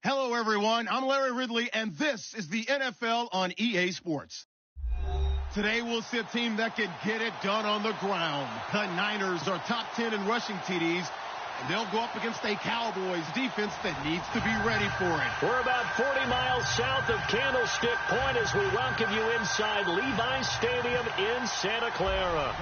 Hello, everyone. I'm Larry Ridley, and this is the NFL on EA Sports. Today, we'll see a team that can get it done on the ground. The Niners are top 10 in rushing TDs, and they'll go up against a Cowboys defense that needs to be ready for it. We're about 40 miles south of Candlestick Point as we welcome you inside Levi's Stadium in Santa Clara.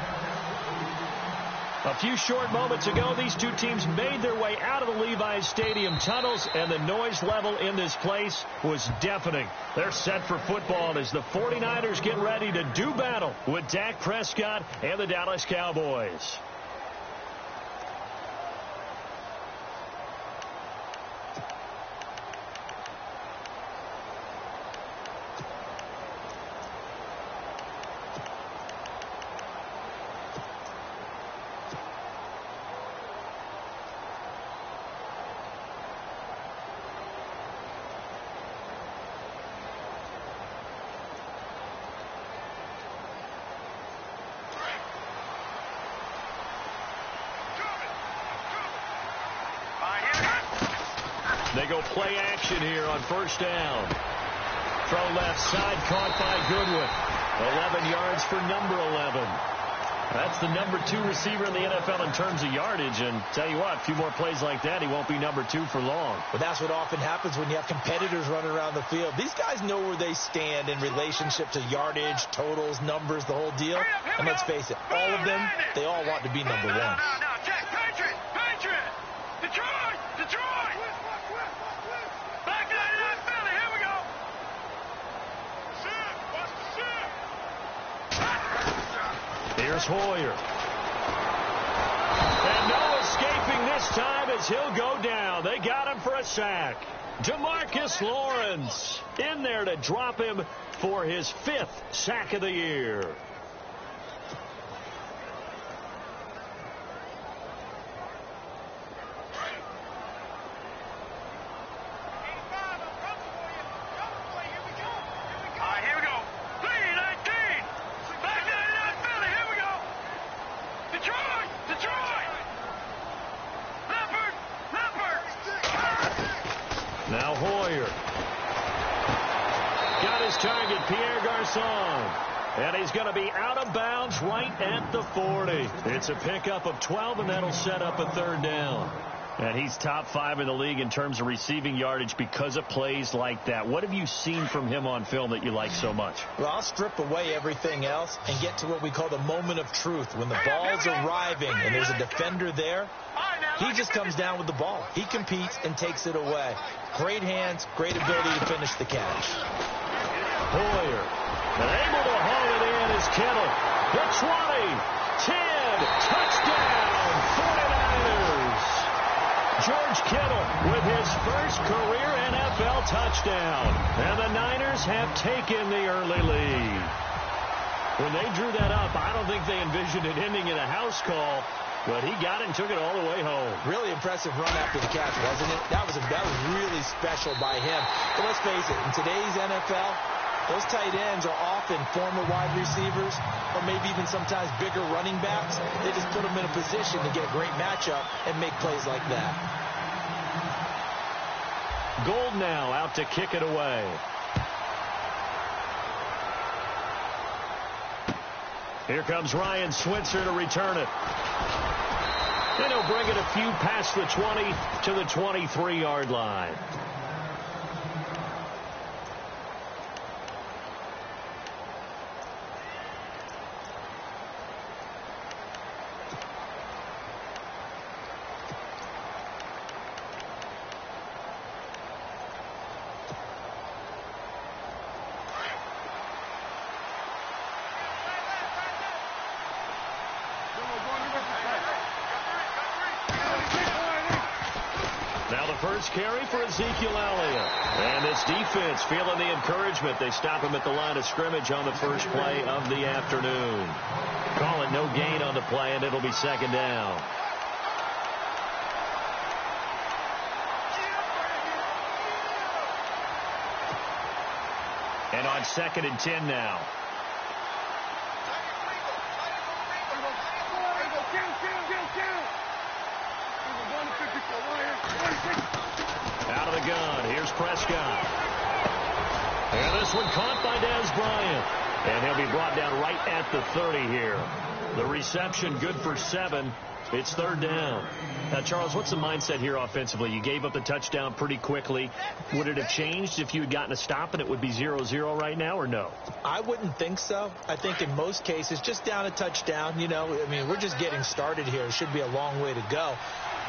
A few short moments ago, these two teams made their way out of the Levi's Stadium tunnels, and the noise level in this place was deafening. They're set for football as the 49ers get ready to do battle with Dak Prescott and the Dallas Cowboys. They go play action here on first down. Throw left side, caught by Goodwin. 11 yards for number 11. That's the number 2 receiver in the NFL in terms of yardage. And tell you what, a few more plays like that, he won't be number 2 for long. But that's what often happens when you have competitors running around the field. These guys know where they stand in relationship to yardage, totals, numbers, the whole deal. And let's face it, all of them, they all want to be number 1. Jack, Patriot! Detroit! Back to 99 Philly, here we go! Here's Hoyer. And no escaping this time as he'll go down. They got him for a sack. DeMarcus Lawrence in there to drop him for his 5th sack of the year. Now Hoyer. Got his target, Pierre Garçon. And he's going to be out of bounds right at the 40. It's a pickup of 12, and that'll set up a 3rd down. And he's top 5 in the league in terms of receiving yardage because of plays like that. What have you seen from him on film that you like so much? Well, I'll strip away everything else and get to what we call the moment of truth. When the ball's arriving and there's a defender there, he just comes down with the ball. He competes and takes it away. Great hands, great ability to finish the catch. Hoyer, and able to haul it in is Kittle. The 20, 10, touchdown, 49ers. George Kittle with his first career NFL touchdown. And the Niners have taken the early lead. When they drew that up, I don't think they envisioned it ending in a house call. But he got it and took it all the way home. Really impressive run after the catch, wasn't it? That was really special by him. But let's face it, in today's NFL, those tight ends are often former wide receivers or maybe even sometimes bigger running backs. They just put them in a position to get a great matchup and make plays like that. Gold now out to kick it away. Here comes Ryan Switzer to return it. And he'll bring it a few past the 20 to the 23-yard line. Now the first carry for Ezekiel Elliott. And this defense feeling the encouragement. They stop him at the line of scrimmage on the first play of the afternoon. Call it no gain on the play, and it'll be 2nd down. And on 2nd and 10 now. Out of the gun. Here's Prescott. And this one caught by Dez Bryant. And he'll be brought down right at the 30 here. The reception good for 7. It's third down. Now, Charles, what's the mindset here offensively? You gave up the touchdown pretty quickly. Would it have changed if you had gotten a stop and it would be 0-0 right now, or no? I wouldn't think so. I think in most cases, just down a touchdown, you know, I mean, we're just getting started here. It should be a long way to go.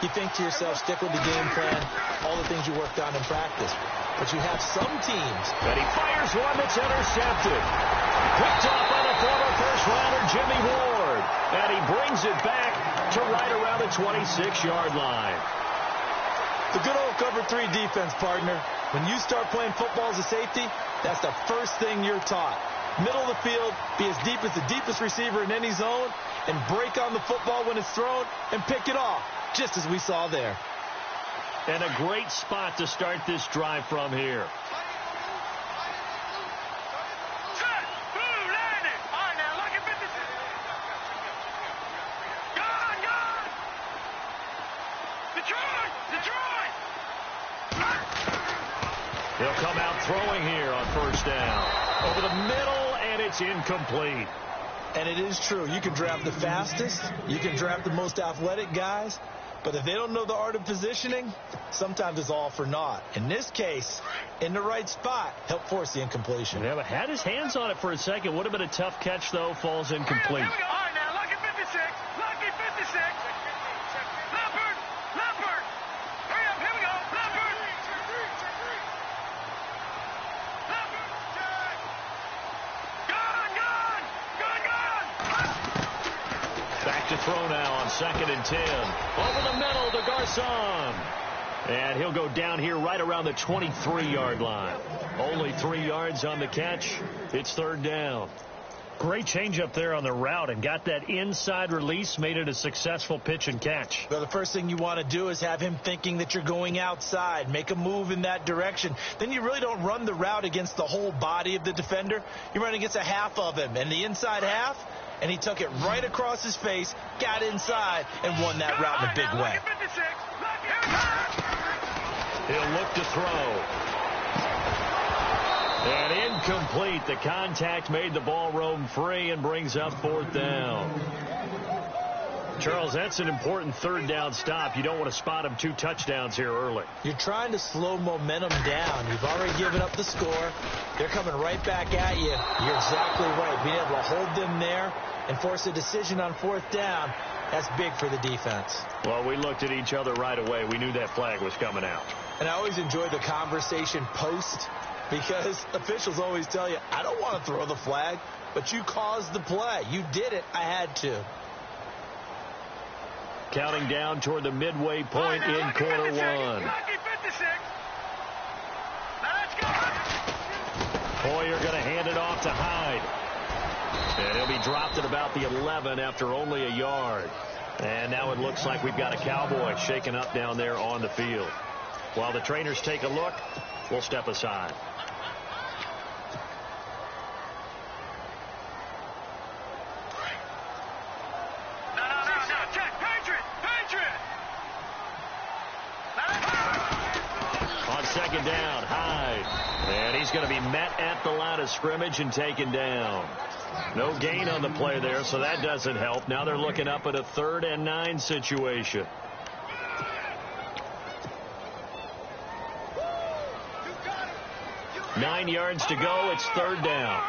You think to yourself, stick with the game plan, all the things you worked on in practice. But you have some teams. And he fires one that's intercepted. Picked off by the former first-rounder Jimmy Ward. And he brings it back to right around the 26-yard line. The good old cover 3 defense, partner. When you start playing football as a safety, that's the first thing you're taught. Middle of the field, be as deep as the deepest receiver in any zone, and break on the football when it's thrown and pick it off, just as we saw there. And a great spot to start this drive from here. He'll come out throwing here on first down. Over the middle, and it's incomplete. And it is true. You can draft the fastest. You can draft the most athletic guys. But if they don't know the art of positioning, sometimes it's all for naught. In this case, in the right spot, help force the incompletion. Yeah, but had his hands on it for a second. Would have been a tough catch, though. Falls incomplete. All right, now, lucky 56. Lucky 56. Leopard. Leopard. Hurry up. Here we go. Leopard. Leopard. Gone. Back to throw now on 2nd and 10. Over the middle to Garcon. And he'll go down here right around the 23-yard line. Only 3 yards on the catch. It's third down. Great change up there on the route and got that inside release, made it a successful pitch and catch. Well, the first thing you want to do is have him thinking that you're going outside, make a move in that direction. Then you really don't run the route against the whole body of the defender. You run against a half of him, and the inside half, and he took it right across his face, got inside, and won that route in a big way. He'll look to throw. And incomplete. The contact made the ball roam free and brings up fourth down. Charles, that's an important third down stop. You don't want to spot him 2 touchdowns here early. You're trying to slow momentum down. You've already given up the score. They're coming right back at you. You're exactly right. Being able to hold them there and force a decision on fourth down, that's big for the defense. Well, we looked at each other right away. We knew that flag was coming out. And I always enjoy the conversation post, because officials always tell you, I don't want to throw the flag, but you caused the play. You did it. I had to. Counting down toward the midway point in quarter 1. Hoyer going to hand it off to Hyde. And he'll be dropped at about the 11 after only a yard. And now it looks like we've got a Cowboy shaken up down there on the field. While the trainers take a look, we'll step aside. On second down, Hyde. And he's going to be met at the line of scrimmage and taken down. No gain on the play there, so that doesn't help. Now they're looking up at a 3rd and 9 situation. Nine yards to go. It's third down.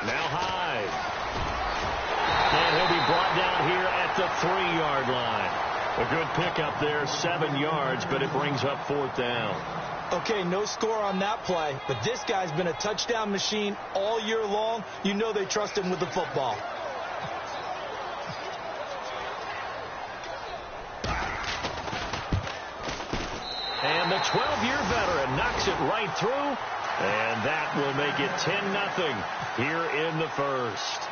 Now Hyde. And he'll be brought down here at the 3-yard line. A good pickup there, 7 yards, but it brings up fourth down. Okay, no score on that play, but this guy's been a touchdown machine all year long. You know they trust him with the football. And the 12-year veteran knocks it right through, and that will make it 10-0 here in the first.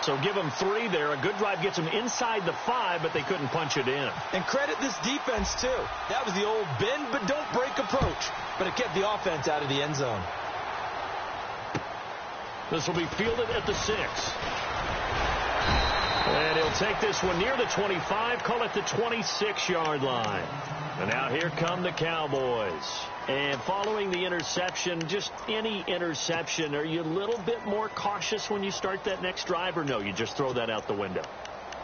So give them 3 there. A good drive gets them inside the 5, but they couldn't punch it in. And credit this defense, too. That was the old bend but don't break approach, but it kept the offense out of the end zone. This will be fielded at the 6. And he'll take this one near the 25, call it the 26-yard line. And now here come the Cowboys. And following the interception, just any interception, are you a little bit more cautious when you start that next drive, or no, you just throw that out the window?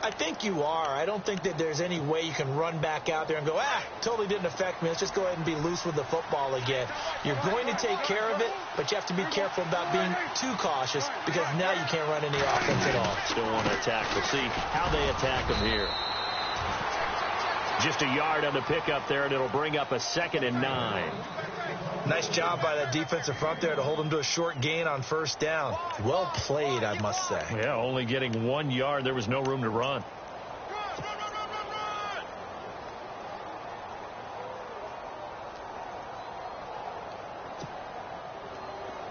I think you are. I don't think that there's any way you can run back out there and go, totally didn't affect me. Let's just go ahead and be loose with the football again. You're going to take care of it, but you have to be careful about being too cautious because now you can't run any offense at all. Still want to attack. We'll see how they attack them here. Just a yard on the pickup there, and it'll bring up a 2nd and 9. Nice job by that defensive front there to hold him to a short gain on first down. Well played, I must say. Yeah, only getting 1 yard. There was no room to run.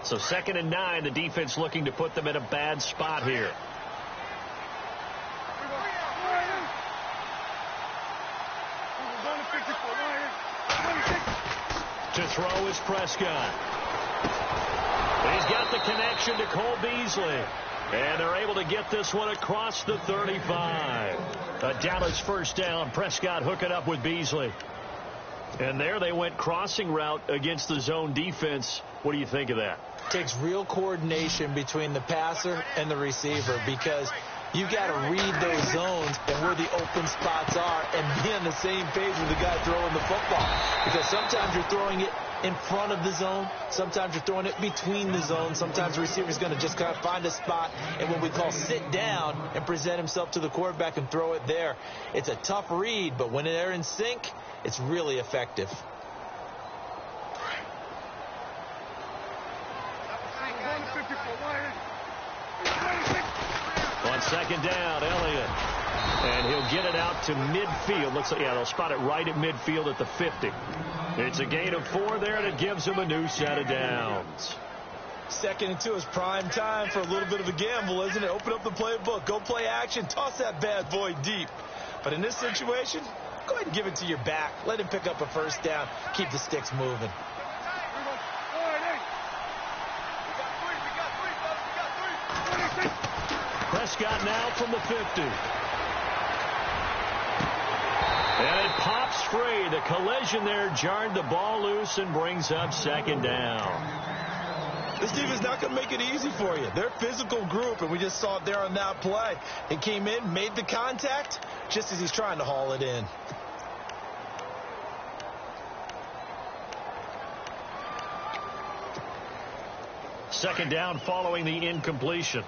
So 2nd and 9, the defense looking to put them in a bad spot here. To throw is Prescott. He's got the connection to Cole Beasley. And they're able to get this one across the 35. A Dallas first down. Prescott hooking up with Beasley. And there they went crossing route against the zone defense. What do you think of that? Takes real coordination between the passer and the receiver because you got to read those zones and where the open spots are and be on the same page with the guy throwing the football. Because sometimes you're throwing it in front of the zone. Sometimes you're throwing it between the zones. Sometimes the receiver's going to just kind of find a spot and what we call sit down and present himself to the quarterback and throw it there. It's a tough read, but when they're in sync, it's really effective. On 2nd down, Elliott. And he'll get it out to midfield. Looks like, they'll spot it right at midfield at the 50. It's a gain of 4 there, and it gives him a new set of downs. 2nd and 2 is prime time for a little bit of a gamble, isn't it? Open up the playbook. Go play action. Toss that bad boy deep. But in this situation, go ahead and give it to your back. Let him pick up a first down. Keep the sticks moving. Prescott now from the 50. And it pops free. The collision there jarred the ball loose and brings up 2nd down. This team is not going to make it easy for you. They're a physical group, and we just saw it there on that play. It came in, made the contact, just as he's trying to haul it in. Second down following the incompletion.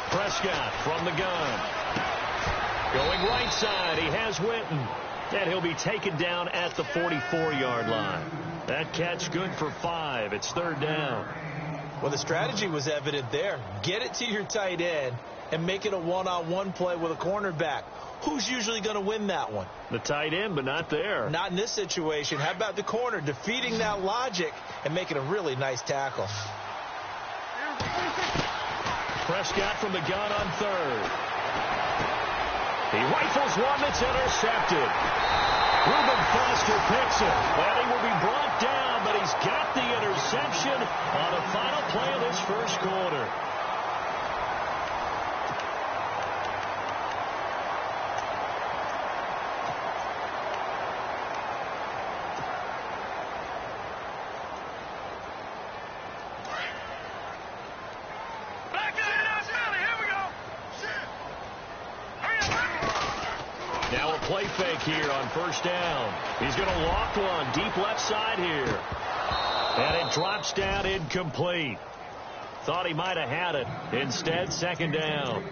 Prescott from the gun. Going right side, he has Witten. And he'll be taken down at the 44-yard line. That catch good for 5. It's 3rd down. Well, the strategy was evident there. Get it to your tight end and make it a one-on-one play with a cornerback. Who's usually going to win that one? The tight end, but not there. Not in this situation. How about the corner defeating that logic and making a really nice tackle? Prescott from the gun on 3rd. He rifles one that's intercepted. Reuben Foster picks it. And he will be brought down, but he's got the interception on the final play of this first quarter. Play fake here on first down. He's going to lock one deep left side here. And it drops down incomplete. Thought he might have had it. Instead, 2nd down.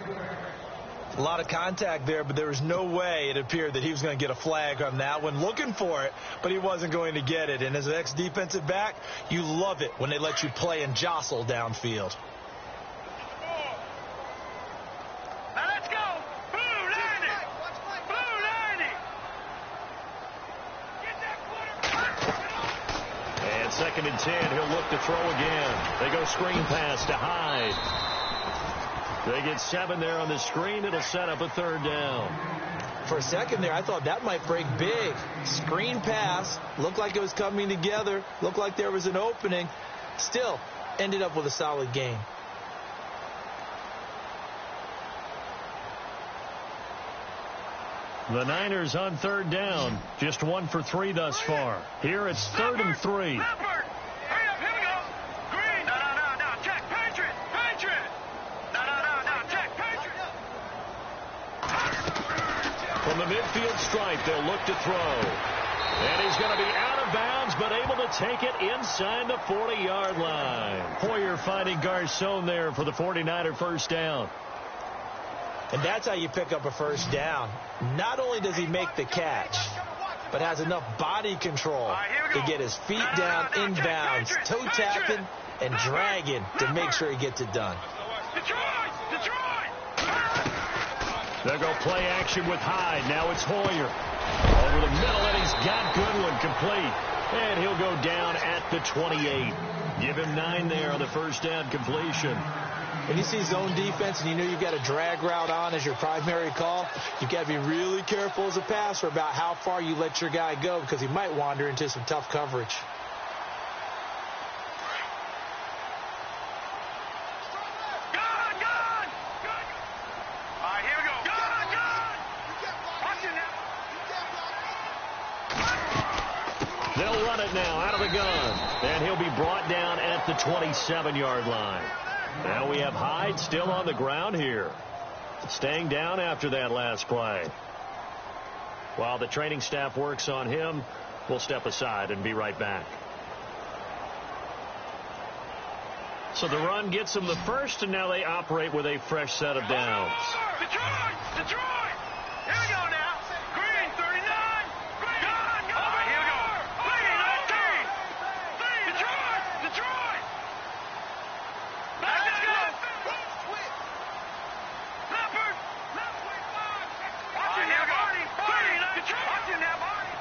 A lot of contact there, but there was no way it appeared that he was going to get a flag on that one. Looking for it, but he wasn't going to get it. And as an ex-defensive back, you love it when they let you play and jostle downfield. Second and 10, he'll look to throw again. They go screen pass to Hyde. They get 7 there on the screen. It'll set up a 3rd down. For a second there, I thought that might break big. Screen pass. Looked like it was coming together. Looked like there was an opening. Still, ended up with a solid game. The Niners on third down. Just 1 for 3 thus far. Here it's 3rd and 3. Hurry up, here we go. Green. No, check. Patriot. No, check. Patriot. From the midfield stripe, they'll look to throw. And he's going to be out of bounds, but able to take it inside the 40-yard line. Hoyer finding Garcon there for the 49er first down. And that's how you pick up a first down. Not only does he make the catch, but has enough body control to get his feet down inbounds, toe tapping and dragging to make sure he gets it done. Detroit! They'll go play action with Hyde. Now it's Hoyer. Over the middle, and he's got Goodwin complete. And he'll go down at the 28. Give him 9 there on the first down completion. When you see zone defense and you know you've got a drag route on as your primary call, you've got to be really careful as a passer about how far you let your guy go because he might wander into some tough coverage. They'll run it now out of the gun. And he'll be brought down at the 27-yard line. Now we have Hyde still on the ground here. Staying down after that last play. While the training staff works on him, we'll step aside and be right back. So the run gets them the first, and now they operate with a fresh set of downs. Detroit! Here we go now. Green, 39. Green. All right, here we go. Green, 19. Detroit! Let's go. Leopard. Watch it now, Marty. Watch it now, Marty.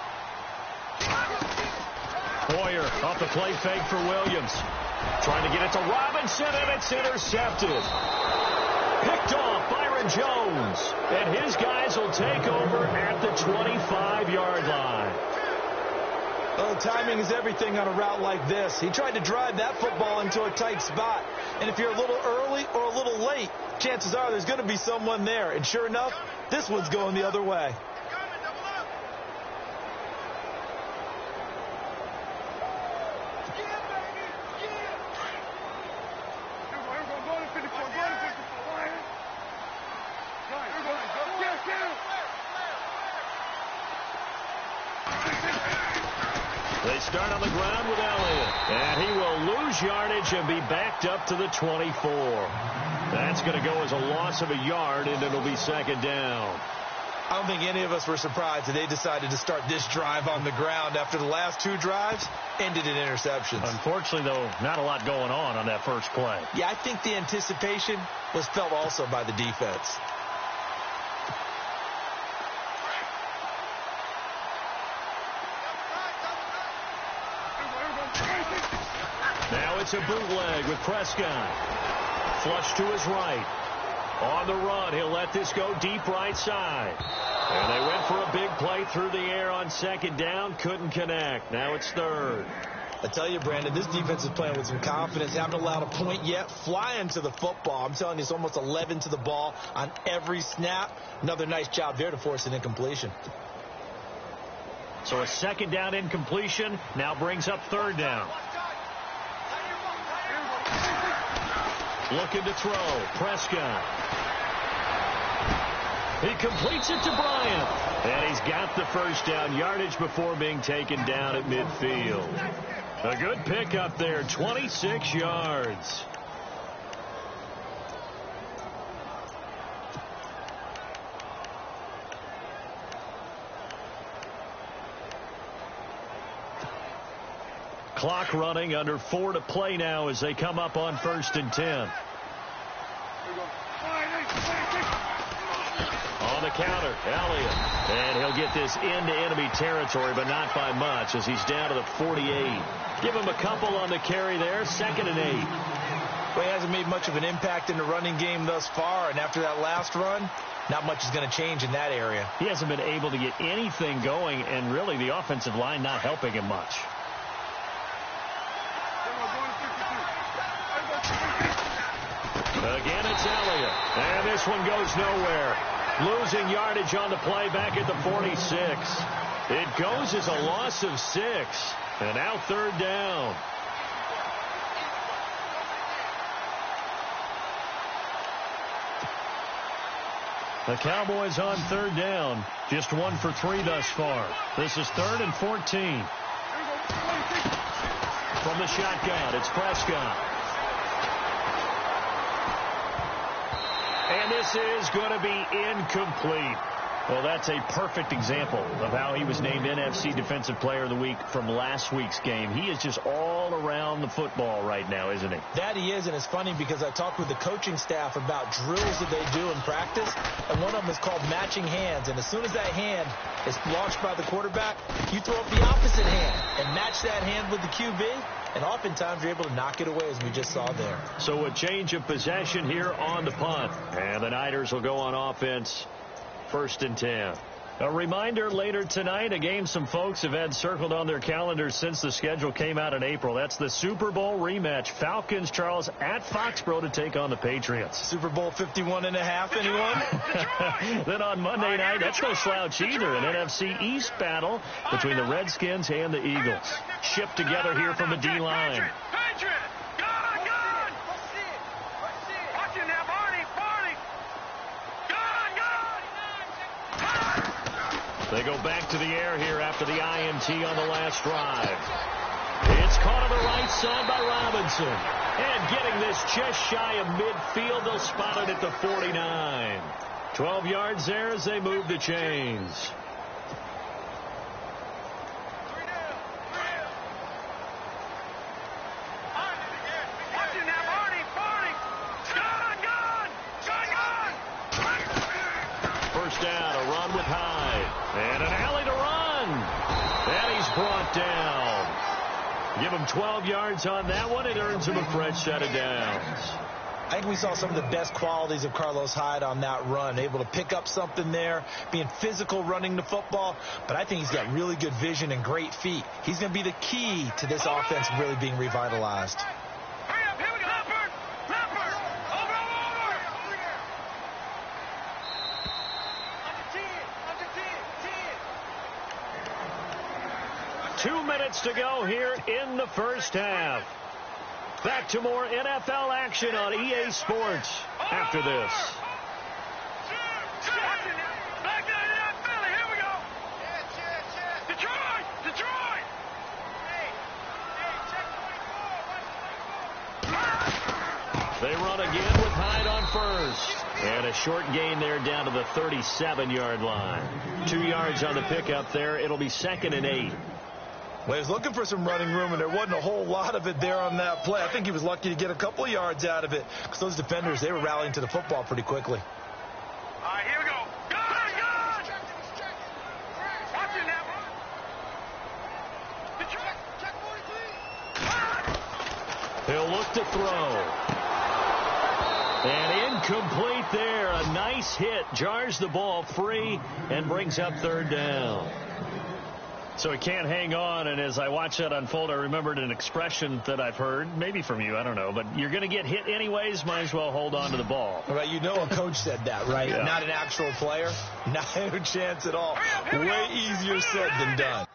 Hoyer off the play fake for Williams. Trying to get it to Robinson, and it's intercepted. Picked off Byron Jones. And his guys will take over at the 25-yard line. Oh, timing is everything on a route like this. He tried to drive that football into a tight spot. And if you're a little early or a little late, chances are there's going to be someone there. And sure enough, this one's going the other way. They start on the ground with Elliott. And he will lose yardage and be backed up to the 24. That's going to go as a loss of a yard, and it'll be second down. I don't think any of us were surprised that they decided to start this drive on the ground after the last 2 drives ended in interceptions. Unfortunately, though, not a lot going on that first play. Yeah, I think the anticipation was felt also by the defense. Now it's a bootleg with Prescott. Flush to his right. On the run, he'll let this go deep right side. And they went for a big play through the air on second down. Couldn't connect. Now it's third. I tell you, Brandon, this defense is playing with some confidence. Haven't allowed a point yet. Flying to the football. I'm telling you, it's almost 11 to the ball on every snap. Another nice job there to force an incompletion. So a second down incompletion now brings up third down. Looking to throw. Prescott. He completes it to Bryant. And he's got the first down yardage before being taken down at midfield. A good pickup there, 26 yards. Clock running, under 4 to play now as they come up on 1st and 10. On the counter, Elliott. And he'll get this into enemy territory, but not by much as he's down to the 48. Give him a couple on the carry there, 2nd and 8. Well, he hasn't made much of an impact in the running game thus far, and after that last run, not much is going to change in that area. He hasn't been able to get anything going, and really the offensive line not helping him much. It's Elliott. And this one goes nowhere. Losing yardage on the play back at the 46. It goes as a loss of 6. And now 3rd down. The Cowboys on 3rd down. Just 1 for 3 thus far. This is 3rd and 14. From the shotgun, it's Prescott. And this is going to be incomplete. Well, that's a perfect example of how he was named NFC Defensive Player of the Week from last week's game. He is just all around the football right now, isn't he? That he is, and it's funny because I talked with the coaching staff about drills that they do in practice, and one of them is called matching hands. And as soon as that hand is launched by the quarterback, you throw up the opposite hand and match that hand with the QB, and oftentimes you're able to knock it away, as we just saw there. So a change of possession here on the punt, and the Niners will go on offense. 1st and 10. A reminder later tonight, a game some folks have had circled on their calendars since the schedule came out in April. That's the Super Bowl rematch. Falcons, Charles, at Foxborough to take on the Patriots. Super Bowl 51.5, anyone? Then on Monday night, that's no slouch either. An NFC East battle between the Redskins and the Eagles. Shipped together here from the D-line. They go back to the air here after the INT on the last drive. It's caught on the right side by Robinson. And getting this just shy of midfield, they'll spot it at the 49. 12 yards there as they move the chains. First down, a run with Hyde. And an alley to run. And he's brought down. Give him 12 yards on that one. It earns him a fresh set of downs. I think we saw some of the best qualities of Carlos Hyde on that run. Able to pick up something there, being physical running the football. But I think he's got really good vision and great feet. He's going to be the key to this offense really being revitalized. Two minutes to go here in the first half. Back to more NFL action on EA Sports after this. They run again with Hyde on first. And a short gain there down to the 37-yard line. 2 yards on the pickup there. It'll be 2nd and 8. Well, he was looking for some running room, and there wasn't a whole lot of it there on that play. I think he was lucky to get a couple of yards out of it because those defenders, they were rallying to the football pretty quickly. All right, here we go. God! Watching that one. He'll look to throw. And incomplete there. A nice hit. Jars the ball free and brings up 3rd down. So he can't hang on, and as I watch that unfold, I remembered an expression that I've heard, maybe from you, I don't know, but you're going to get hit anyways, might as well hold on to the ball. Well, you know a coach said that, right? Yeah. Not an actual player. Not a chance at all. Way easier said than done.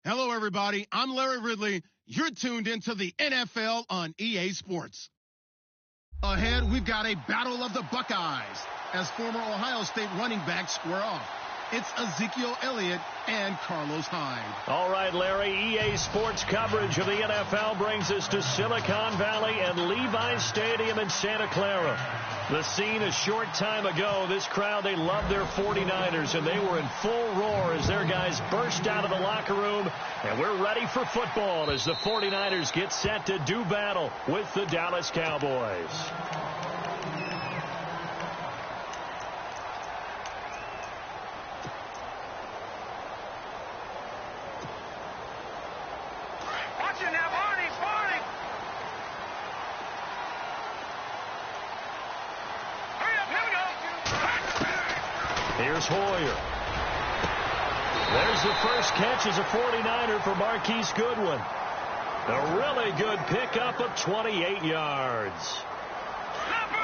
Hello, everybody. I'm Larry Ridley. You're tuned into the NFL on EA Sports. Ahead, we've got a battle of the Buckeyes as former Ohio State running backs square off. It's Ezekiel Elliott and Carlos Hyde. All right, Larry, EA Sports coverage of the NFL brings us to Silicon Valley and Levi's Stadium in Santa Clara. The scene a short time ago, this crowd, they loved their 49ers, and they were in full roar as their guys burst out of the locker room. And we're ready for football as the 49ers get set to do battle with the Dallas Cowboys. Here's Hoyer. There's the first catch as a 49er for Marquise Goodwin. A really good pickup of 28 yards.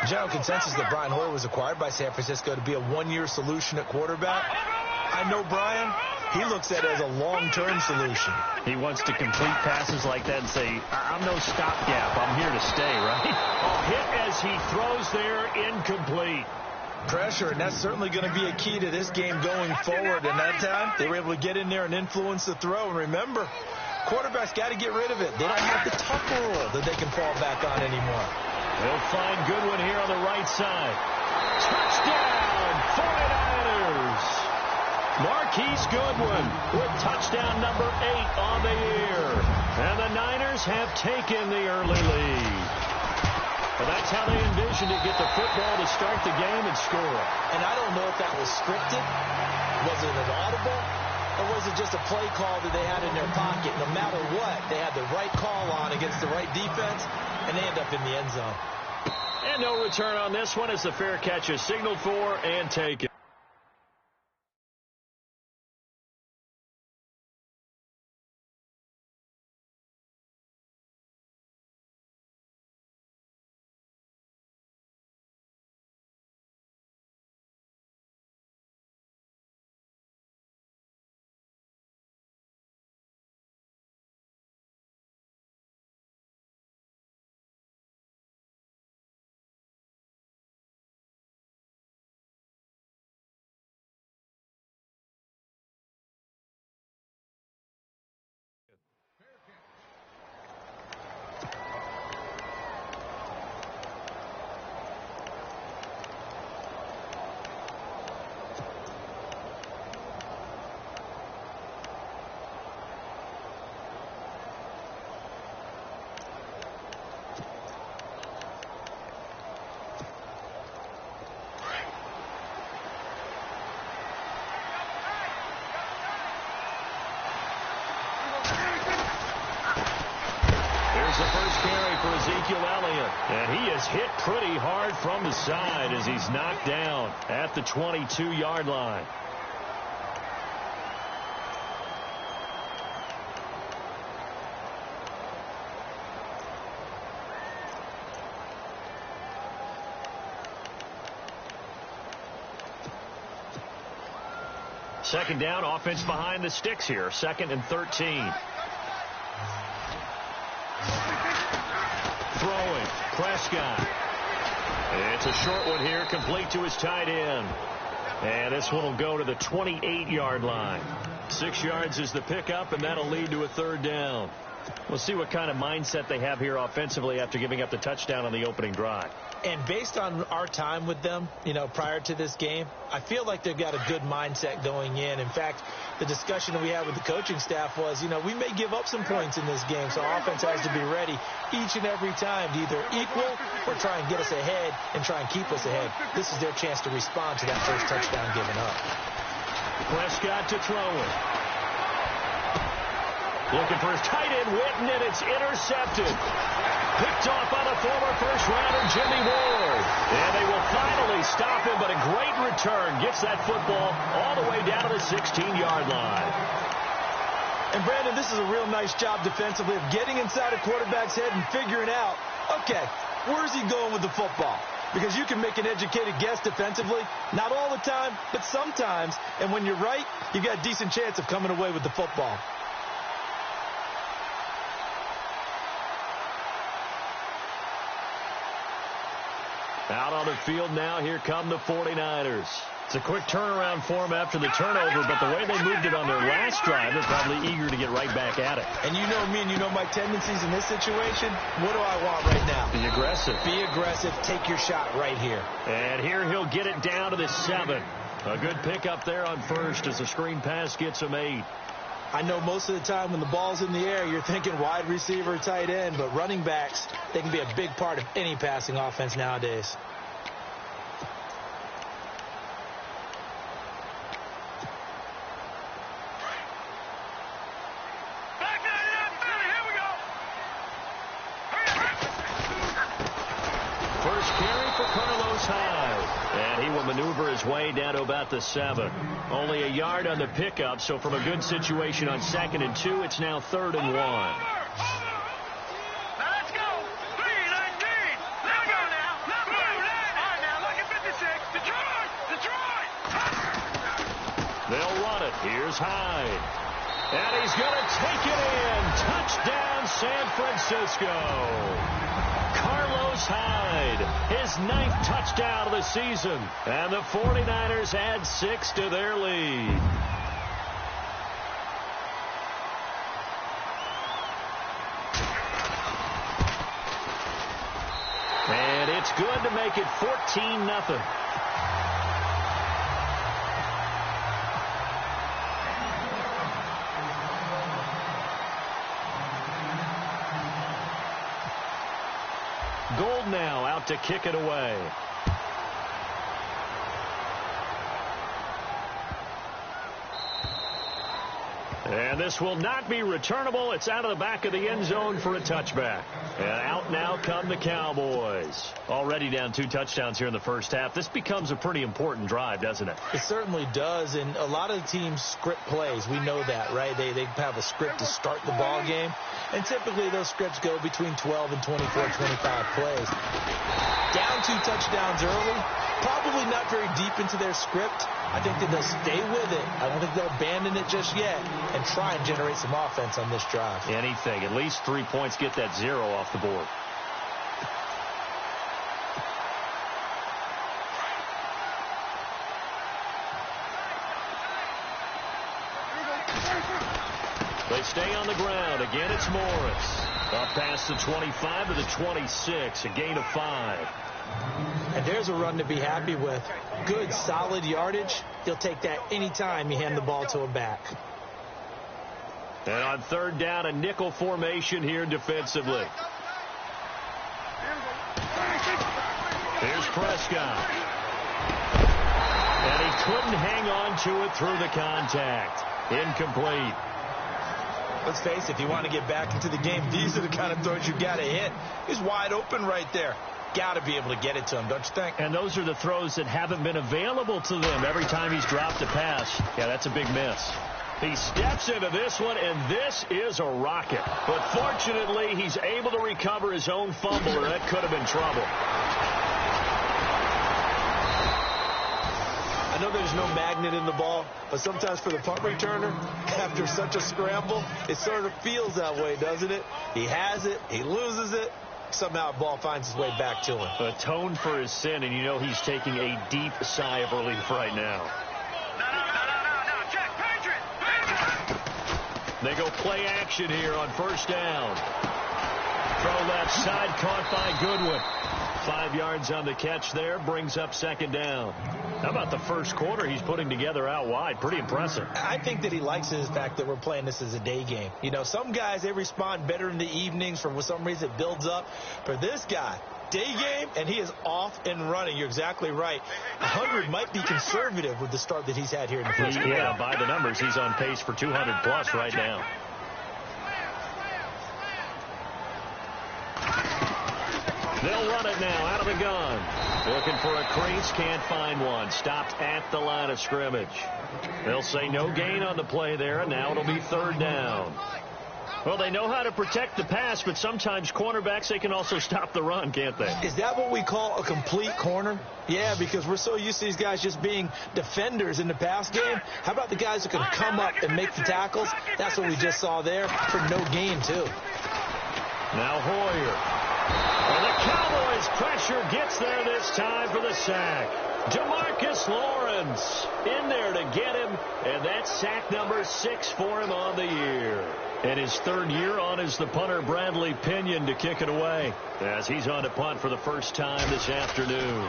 General consensus that Brian Hoyer was acquired by San Francisco to be a one-year solution at quarterback. I know Brian. He looks at it as a long-term solution. He wants to complete passes like that and say, I'm no stopgap. I'm here to stay, right? A hit as he throws there, incomplete. Pressure, and that's certainly going to be a key to this game going forward. And that time, they were able to get in there and influence the throw. And remember, quarterbacks got to get rid of it. They don't have the tucker rule that they can fall back on anymore. They'll find Goodwin here on the right side. Touchdown, 49ers! Marquise Goodwin with touchdown number 8 on the year. And the Niners have taken the early lead. But that's how they envisioned it, get the football to start the game and score. And I don't know if that was scripted. Was it an audible? Or was it just a play call that they had in their pocket? No matter what, they had the right call on against the right defense, and they end up in the end zone. And no return on this one as the fair catch is signaled for and taken. The first carry for Ezekiel Elliott. And he is hit pretty hard from the side as he's knocked down at the 22-yard line. Second down, offense behind the sticks here. 2nd and 13. Throwing, Prescott. It's a short one here, complete to his tight end. And this one will go to the 28-yard line. 6 yards is the pickup, and that'll lead to a 3rd down. We'll see what kind of mindset they have here offensively after giving up the touchdown on the opening drive. And based on our time with them, prior to this game, I feel like they've got a good mindset going in. In fact, the discussion that we had with the coaching staff was, we may give up some points in this game, so offense has to be ready each and every time to either equal or try and get us ahead and try and keep us ahead. This is their chance to respond to that first touchdown given up. Prescott to throw it. Looking for his tight end, Witten, and it's intercepted. Picked off by the former first-rounder, Jimmy Ward. And they will finally stop him, but a great return gets that football all the way down to the 16-yard line. And, Brandon, this is a real nice job defensively of getting inside a quarterback's head and figuring out, okay, where's he going with the football? Because you can make an educated guess defensively. Not all the time, but sometimes. And when you're right, you've got a decent chance of coming away with the football. Out on the field now, here come the 49ers. It's a quick turnaround for them after the turnover, but the way they moved it on their last drive, they're probably eager to get right back at it. And you know me and you know my tendencies in this situation. What do I want right now? Be aggressive. Be aggressive. Take your shot right here. And here he'll get it down to the 7. A good pickup there on first as the screen pass gets him 8. I know most of the time when the ball's in the air, you're thinking wide receiver, tight end, but running backs, they can be a big part of any passing offense nowadays. And he will maneuver his way down to about the 7. Only a yard on the pickup, so from a good situation on 2nd and 2, it's now 3rd and 1. Now let's go. 3-19. Let's go now. Let's go. All right, now look at 56. Detroit. They'll run it. Here's Hyde. And he's going to take it in. Touchdown, San Francisco. Carlos Hyde, his 9th touchdown of the season. And the 49ers add 6 to their lead. And it's good to make it 14-0. Gold now out to kick it away. And this will not be returnable. It's out of the back of the end zone for a touchback. And out now come the Cowboys. Already down 2 touchdowns here in the first half. This becomes a pretty important drive, doesn't it? It certainly does. And a lot of the teams script plays. We know that, right? They have a script to start the ball game. And typically those scripts go between 12 and 24, 25 plays. Down 2 touchdowns early. Probably not very deep into their script. I think that they'll stay with it. I don't think they'll abandon it just yet and try and generate some offense on this drive. Anything. At least 3 points. Get that 0 off the board. They stay on the ground. Again, it's Morris. Up past the 25 to the 26. A gain of 5. And there's a run to be happy with. Good, solid yardage. He'll take that anytime you hand the ball to him back. And on 3rd down, a nickel formation here defensively. Here's Prescott. And he couldn't hang on to it through the contact. Incomplete. Let's face it, if you want to get back into the game, these are the kind of throws you got to hit. He's wide open right there. Got to be able to get it to him, don't you think? And those are the throws that haven't been available to them every time he's dropped a pass. Yeah, that's a big miss. He steps into this one, and this is a rocket. But fortunately, he's able to recover his own fumble, or that could have been trouble. I know there's no magnet in the ball, but sometimes for the punt returner, after such a scramble, it sort of feels that way, doesn't it? He has it, he loses it. Somehow the ball finds its way back to him. Atoned for his sin, and you know he's taking a deep sigh of relief right now. No, Jack, Patriot. They go play action here on 1st down. Throw left side, caught by Goodwin. 5 yards on the catch there, brings up 2nd down. How about the first quarter he's putting together out wide? Pretty impressive. I think that he likes the fact that we're playing this as a day game. You know, some guys, they respond better in the evenings. For some reason, it builds up. For this guy, day game, and he is off and running. You're exactly right. 100 might be conservative with the start that he's had here in the first quarter. Yeah, by the numbers, he's on pace for 200+ right now. They'll run it now out of the gun. Looking for a crease, can't find one. Stopped at the line of scrimmage. They'll say no gain on the play there, and now it'll be 3rd down. Well, they know how to protect the pass, but sometimes cornerbacks, they can also stop the run, can't they? Is that what we call a complete corner? Yeah, because we're so used to these guys just being defenders in the pass game. How about the guys that can come up and make the tackles? That's what we just saw there for no gain, too. Now Hoyer. And the Cowboys' pressure gets there this time for the sack. DeMarcus Lawrence in there to get him, and that's sack number 6 for him on the year. And his third year on is the punter Bradley Pinion to kick it away as he's on to punt for the first time this afternoon.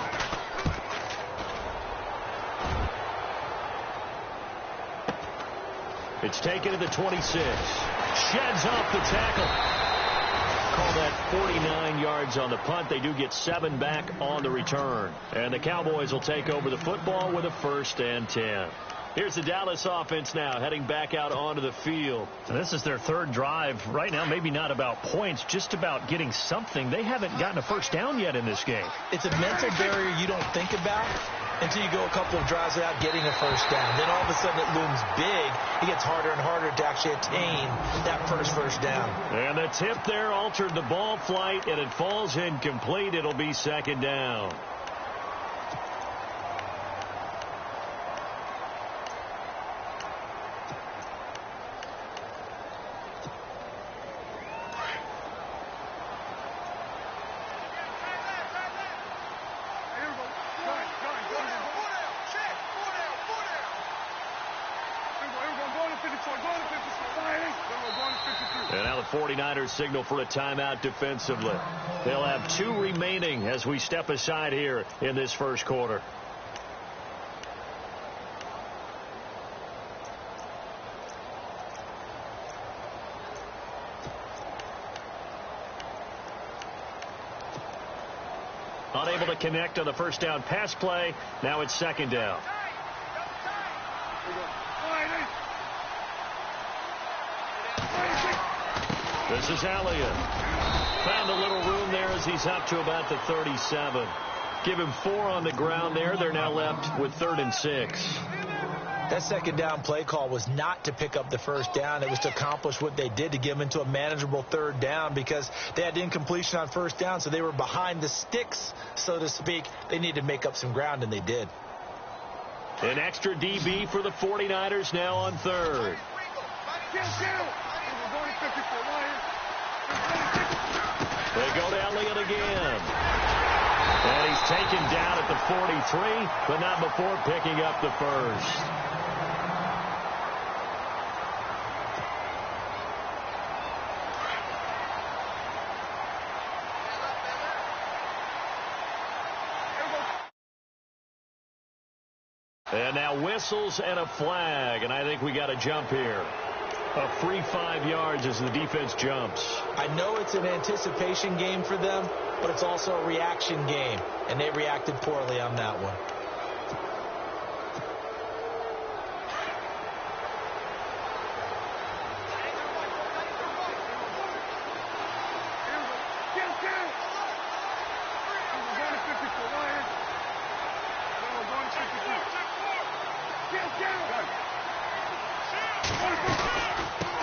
It's taken to the 26. Sheds off the tackle. Call that 49 yards on the punt. They do get 7 back on the return. And the Cowboys will take over the football with a 1st and 10. Here's the Dallas offense now heading back out onto the field. So this is their third drive. Right now, maybe not about points, just about getting something. They haven't gotten a first down yet in this game. It's a mental barrier you don't think about until you go a couple of drives without getting a first down. Then all of a sudden it looms big. It gets harder and harder to actually attain that first down. And the tip there altered the ball flight, and it falls incomplete. It'll be 2nd down. And now the 49ers signal for a timeout defensively. They'll have 2 remaining as we step aside here in this first quarter. Unable to connect on the first down pass play. Now it's 2nd down. This is Elliott. Found a little room there as he's up to about the 37. Give him 4 on the ground there. They're now left with 3rd and 6. That 2nd down play call was not to pick up the first down. It was to accomplish what they did, to get them into a manageable 3rd down, because they had incompletion on first down, so they were behind the sticks, so to speak. They needed to make up some ground, and they did. An extra DB for the 49ers now on 3rd. They go to Elliott again. And he's taken down at the 43, but not before picking up the 1st. And now whistles and a flag, and I think we got a jump here. A free 5 yards as the defense jumps. I know it's an anticipation game for them, but it's also a reaction game, and they reacted poorly on that one.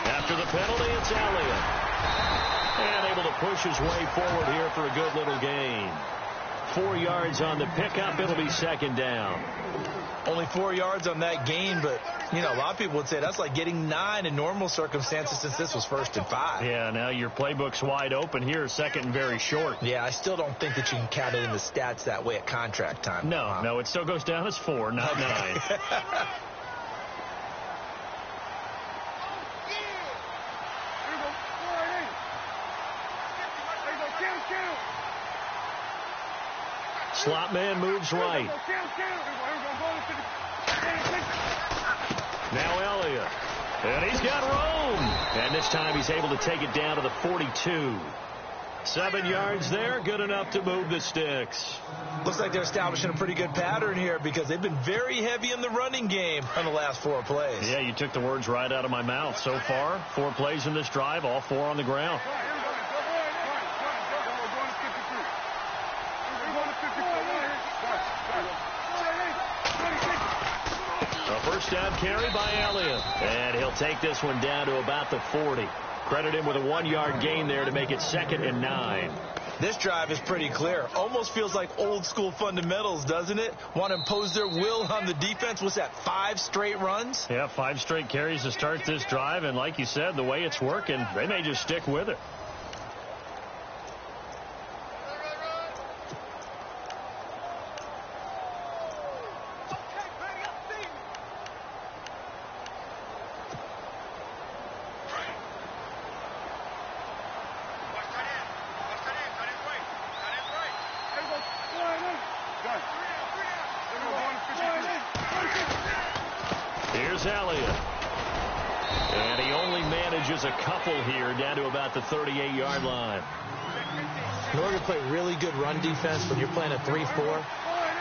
After the penalty, it's Elliott. And able to push his way forward here for a good little gain. 4 yards on the pickup. It'll be 2nd down. Only 4 yards on that gain, but, you know, a lot of people would say that's like getting 9 in normal circumstances since this was 1st and 5. Yeah, now your playbook's wide open here, 2nd and very short. Yeah, I still don't think that you can count it in the stats that way at contract time. No, it still goes down as 4, not 9. Slot man moves right. Now Elliott. And he's got room. And this time he's able to take it down to the 42. 7 yards there, good enough to move the sticks. Looks like they're establishing a pretty good pattern here, because they've been very heavy in the running game on the last 4 plays. Yeah, you took the words right out of my mouth. So far, 4 plays in this drive, all 4 on the ground. A first down carry by Elliott. And he'll take this one down to about the 40. Credit him with a 1-yard gain there to make it 2nd and 9. This drive is pretty clear. Almost feels like old school fundamentals, doesn't it? Want to impose their will on the defense. What's that, 5 straight runs? Yeah, 5 straight carries to start this drive. And like you said, the way it's working, they may just stick with it. Here's Elliott. And he only manages a couple here, down to about the 38-yard line. In order to play really good run defense when you're playing a 3-4,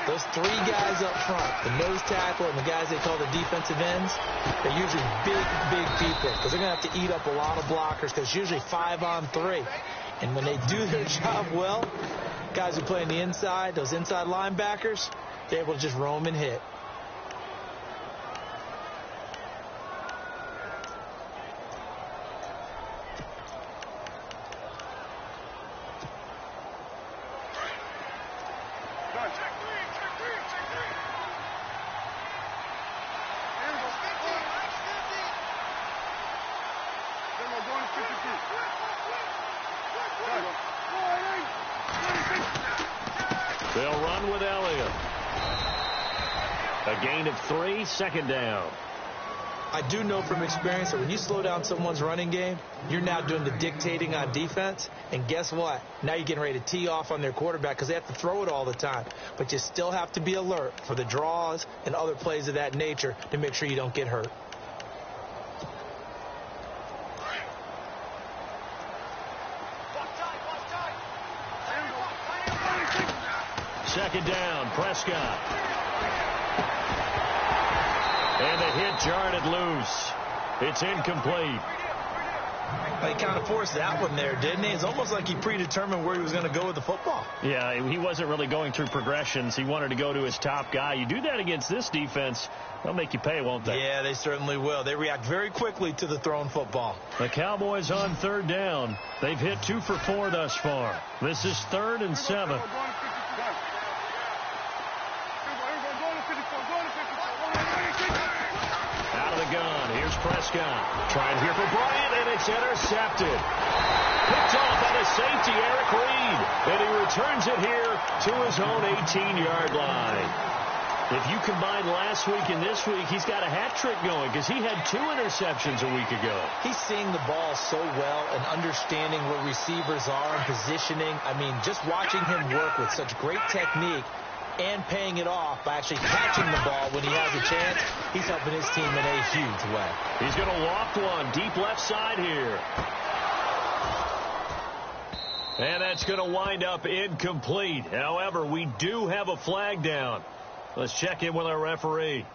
those three guys up front, the nose tackle and the guys they call the defensive ends, they're usually big people because they're going to have to eat up a lot of blockers because it's usually 5-on-3. And when they do their job well, guys who play on the inside, those inside linebackers, they're able to just roam and hit. They'll run with Elliott. A gain of 3, second down. I do know from experience that when you slow down someone's running game, you're now doing the dictating on defense. And guess what? Now you're getting ready to tee off on their quarterback because they have to throw it all the time. But you still have to be alert for the draws and other plays of that nature to make sure you don't get hurt. Second down, Prescott. And the hit jarred it loose. It's incomplete. He kind of forced that one there, didn't he? It's almost like he predetermined where he was going to go with the football. Yeah, he wasn't really going through progressions. He wanted to go to his top guy. You do that against this defense, they'll make you pay, won't they? Yeah, they certainly will. They react very quickly to the thrown football. The Cowboys on third down. They've hit 2 for 4 thus far. This is 3rd and 7. Out of the gun. Here's Prescott. Trying here for Bryant, and it's intercepted. Picked off by the safety, Eric Reed. And he returns it here to his own 18-yard line. If you combine last week and this week, he's got a hat trick going because he had 2 interceptions a week ago. He's seeing the ball so well and understanding where receivers are and positioning. I mean, just watching him work with such great technique and paying it off by actually catching the ball when he has a chance, he's helping his team in a huge way. He's going to loft one deep left side here. And that's going to wind up incomplete. However, we do have a flag down. Let's check in with our referee.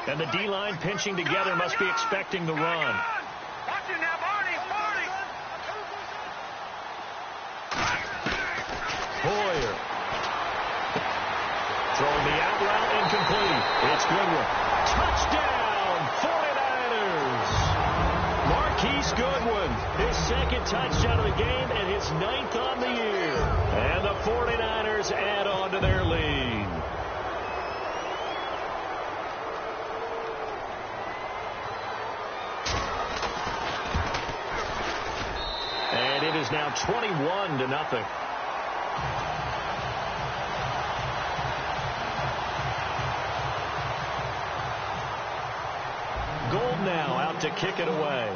And the D-line pinching together must be expecting the run. Hoyer. Throwing the out route incomplete. It's Goodwin. Touchdown, 49ers. Marquise Goodwin, his second touchdown of the game and his 9th on the year. And the 49ers add on to their lead. And it is now 21-0. Gold now out to kick it away.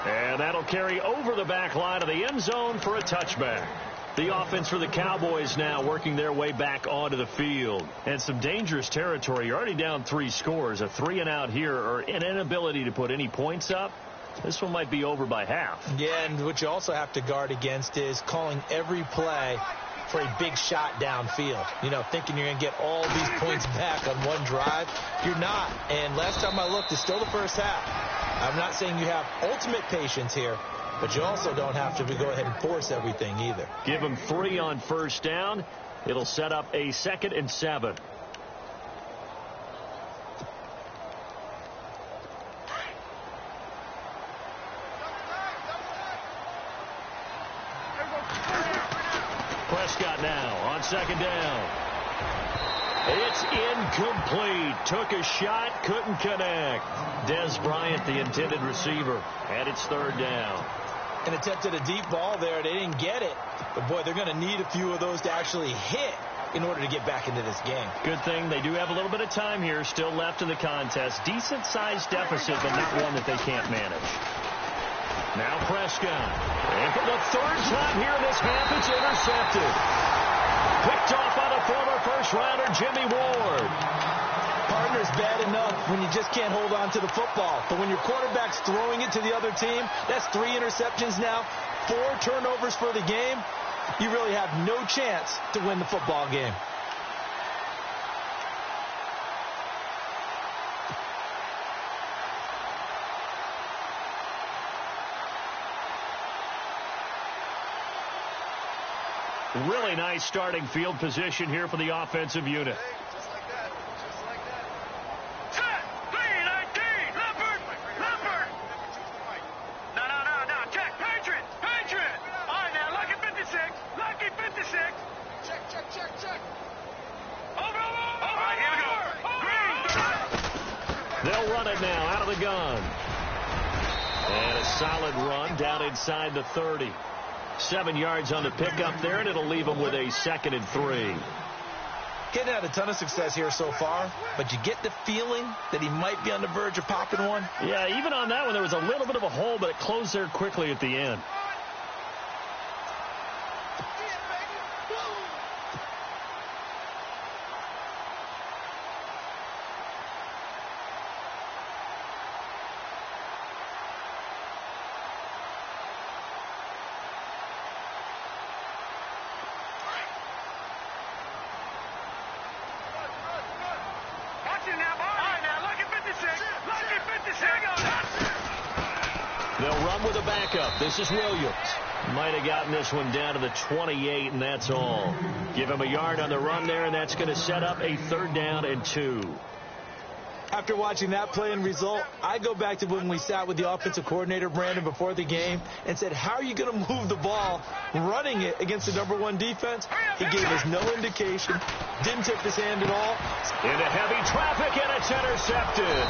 And that'll carry over the back line of the end zone for a touchback. The offense for the Cowboys now working their way back onto the field. And some dangerous territory. You're already down 3 scores. A 3-and-out here or an inability to put any points up. This one might be over by half. Yeah, and what you also have to guard against is calling every play for a big shot downfield. You know, thinking you're going to get all these points back on one drive. You're not. And last time I looked, it's still the first half. I'm not saying you have ultimate patience here, but you also don't have to go ahead and force everything either. Give them 3 on first down. It'll set up a 2nd and 7. Prescott now on 2nd down. It's incomplete. Took a shot, couldn't connect. Des Bryant, the intended receiver, and it's 3rd down. and attempted a deep ball there. They didn't get it. But, boy, they're going to need a few of those to actually hit in order to get back into this game. Good thing they do have a little bit of time here still left in the contest. Decent-sized deficit, but not one that they can't manage. Now Prescott. And for the third time here in this half, it's intercepted. Picked off by the former first-rounder, Jimmy Ward. Partner's bad enough when you just can't hold on to the football. But when your quarterback's throwing it to the other team, that's 3 interceptions now, 4 turnovers for the game. You really have no chance to win the football game. Really nice starting field position here for the offensive unit. Just like that. Just like that. Set. 3-19. Leopard. Leopard. No. Check. Patriot. Patriot. All right, now. Lucky 56. Lucky 56. Check. Over. All right, here we go. Green. They'll run it now out of the gun. And a solid run down inside the 30. 7 yards on the pickup there, and it'll leave them with a 2nd and 3. Getting had a ton of success here so far, but you get the feeling that he might be on the verge of popping one. Yeah, even on that one, there was a little bit of a hole, but it closed there quickly at the end. They'll run with a backup. This is Williams. Might have gotten this one down to the 28, and that's all. Give him a yard on the run there, and that's going to set up a 3rd down and 2. After watching that play and result, I go back to when we sat with the offensive coordinator, Brandon, before the game and said, how are you going to move the ball running it against the #1 defense? He gave us no indication, didn't tip his hand at all. Into heavy traffic, and it's intercepted.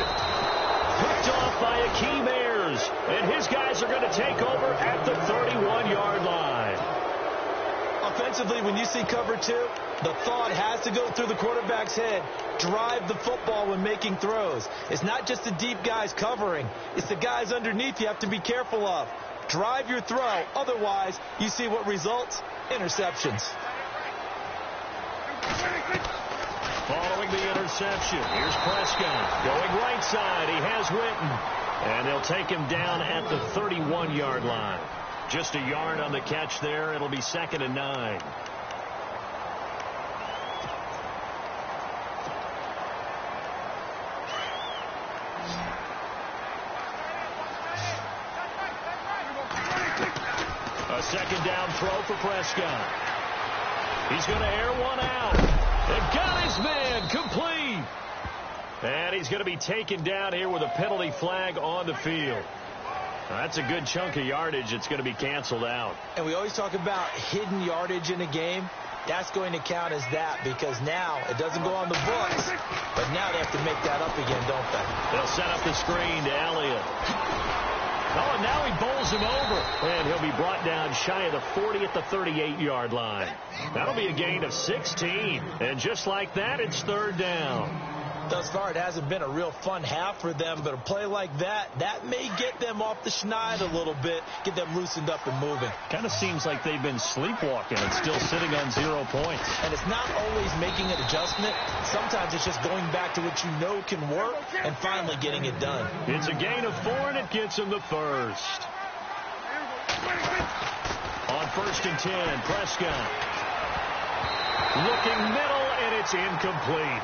Picked off by Akeem Ayers, and his guys are going to take over at the 31-yard line. Offensively, when you see cover 2, the thought has to go through the quarterback's head. Drive the football when making throws. It's not just the deep guys covering. It's the guys underneath you have to be careful of. Drive your throw. Otherwise, you see what results? Interceptions. Following the interception, here's Prescott. Going right side, he has Witten. And they'll take him down at the 31-yard line. Just a yard on the catch there. It'll be 2nd and 9. A 2nd down throw for Prescott. He's going to air one out. And got his man complete. And he's going to be taken down here with a penalty flag on the field. That's a good chunk of yardage. It's going to be canceled out. And we always talk about hidden yardage in a game. That's going to count as that because now it doesn't go on the books, but now they have to make that up again, don't they? They'll set up the screen to Elliott. Oh, and now he bowls him over. And he'll be brought down shy of the 40 at the 38-yard line. That'll be a gain of 16. And just like that, it's 3rd down. Thus far, it hasn't been a real fun half for them, but a play like that may get them off the schneid a little bit, get them loosened up and moving. Kind of seems like they've been sleepwalking and still sitting on 0 points. And it's not always making an adjustment. Sometimes it's just going back to what you know can work and finally getting it done. It's a gain of 4, and it gets them the first. On 1st and 10, Prescott. Looking middle, and it's incomplete.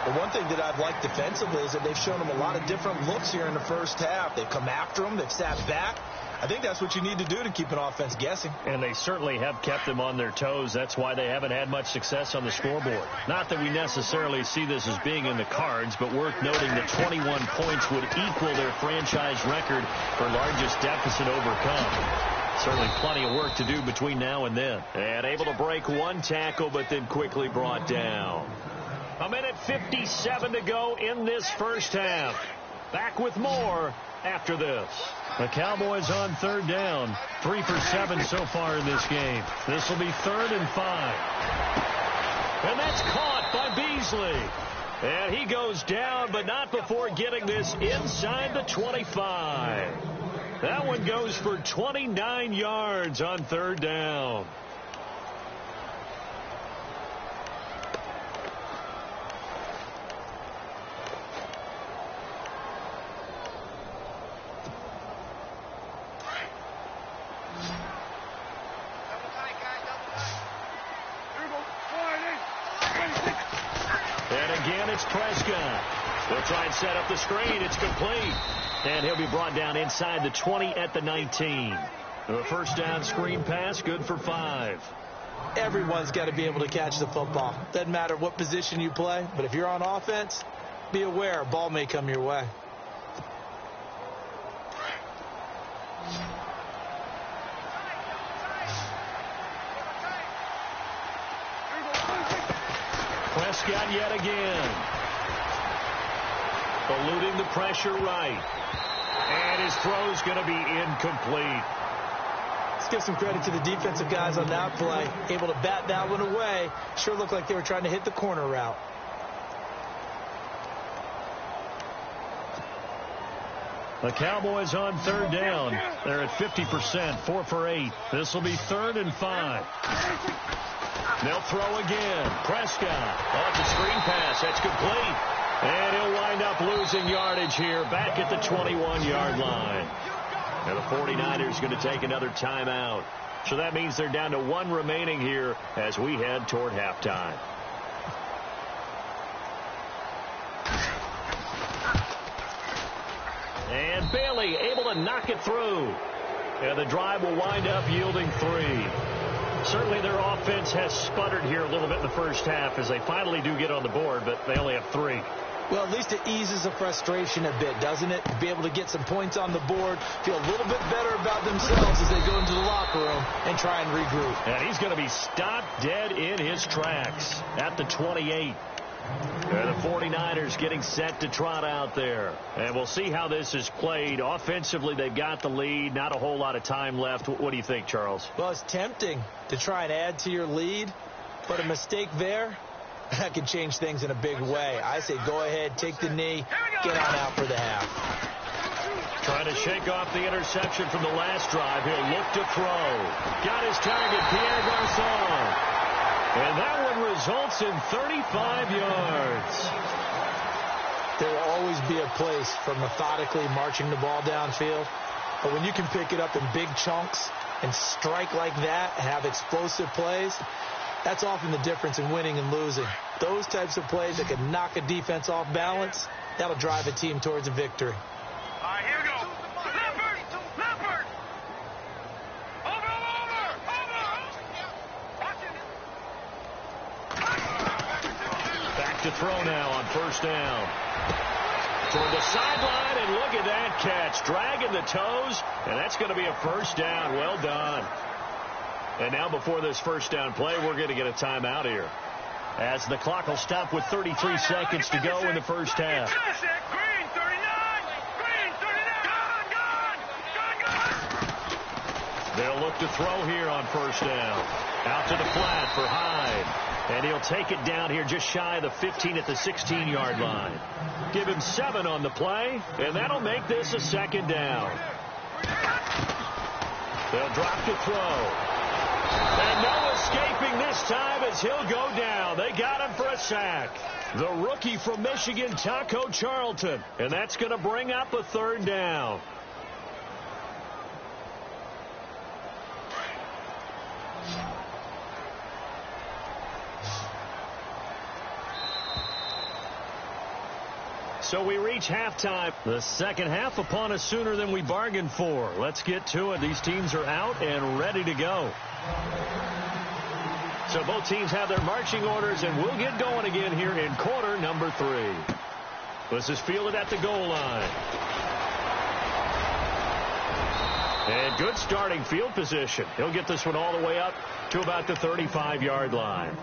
Well, one thing that I've liked defensively is that they've shown them a lot of different looks here in the first half. They've come after them. They've sat back. I think that's what you need to do to keep an offense guessing. And they certainly have kept them on their toes. That's why they haven't had much success on the scoreboard. Not that we necessarily see this as being in the cards, but worth noting that 21 points would equal their franchise record for largest deficit overcome. Certainly plenty of work to do between now and then. And able to break one tackle, but then quickly brought down. 1:57 to go in this first half. Back with more after this. The Cowboys on 3rd down. 3 for 7 so far in this game. This will be 3rd and 5. And that's caught by Beasley. And he goes down, but not before getting this inside the 25. That one goes for 29 yards on 3rd down. It's Prescott. They'll try and set up the screen. It's complete. And he'll be brought down inside the 20 at the 19. A first down screen pass, good for 5. Everyone's got to be able to catch the football. Doesn't matter what position you play, but if you're on offense, be aware a ball may come your way. Prescott yet again. Eluding the pressure right. And his throw's going to be incomplete. Let's give some credit to the defensive guys on that play. Able to bat that one away. Sure looked like they were trying to hit the corner route. The Cowboys on 3rd down. They're at 50%, 4 for 8. This will be 3rd and 5. They'll throw again. Prescott off the screen pass. That's complete. And he'll wind up losing yardage here back at the 21-yard line. And the 49ers going to take another timeout. So that means they're down to 1 remaining here as we head toward halftime. And Bailey able to knock it through. And the drive will wind up yielding 3. Certainly their offense has sputtered here a little bit in the first half as they finally do get on the board, but they only have 3. Well, at least it eases the frustration a bit, doesn't it? To be able to get some points on the board, feel a little bit better about themselves as they go into the locker room and try and regroup. And he's going to be stopped dead in his tracks at the 28. And the 49ers getting set to trot out there. And we'll see how this is played. Offensively, they've got the lead. Not a whole lot of time left. What do you think, Charles? Well, it's tempting to try and add to your lead, but a mistake there, that could change things in a big way. I say go ahead, take the knee, get on out for the half. Trying to shake off the interception from the last drive. He'll look to throw. Got his target, Pierre Garçon. And that one results in 35 yards. There will always be a place for methodically marching the ball downfield. But when you can pick it up in big chunks and strike like that and have explosive plays, that's often the difference in winning and losing. Those types of plays that can knock a defense off balance, that'll drive a team towards a victory. All right, here we go. Leopard! Over! Back to throw now on first down. Toward the sideline, and look at that catch. Dragging the toes, and that's going to be a first down. Well done. And now before this first down play, we're going to get a timeout here, as the clock will stop with 33 seconds to go in the first half. Green 39. They'll look to throw here on first down. Out to the flat for Hyde. And he'll take it down here just shy of the 15 at the 16-yard line. Give him 7 on the play, and that'll make this a second down. They'll drop to throw. And no escaping this time as he'll go down. They got him for a sack. The rookie from Michigan, Taco Charlton. And that's going to bring up a third down. So we reach halftime. The second half upon us sooner than we bargained for. Let's get to it. These teams are out and ready to go. So both teams have their marching orders, and we'll get going again here in quarter number 3. This is fielded at the goal line. And good starting field position. He'll get this one all the way up to about the 35-yard line.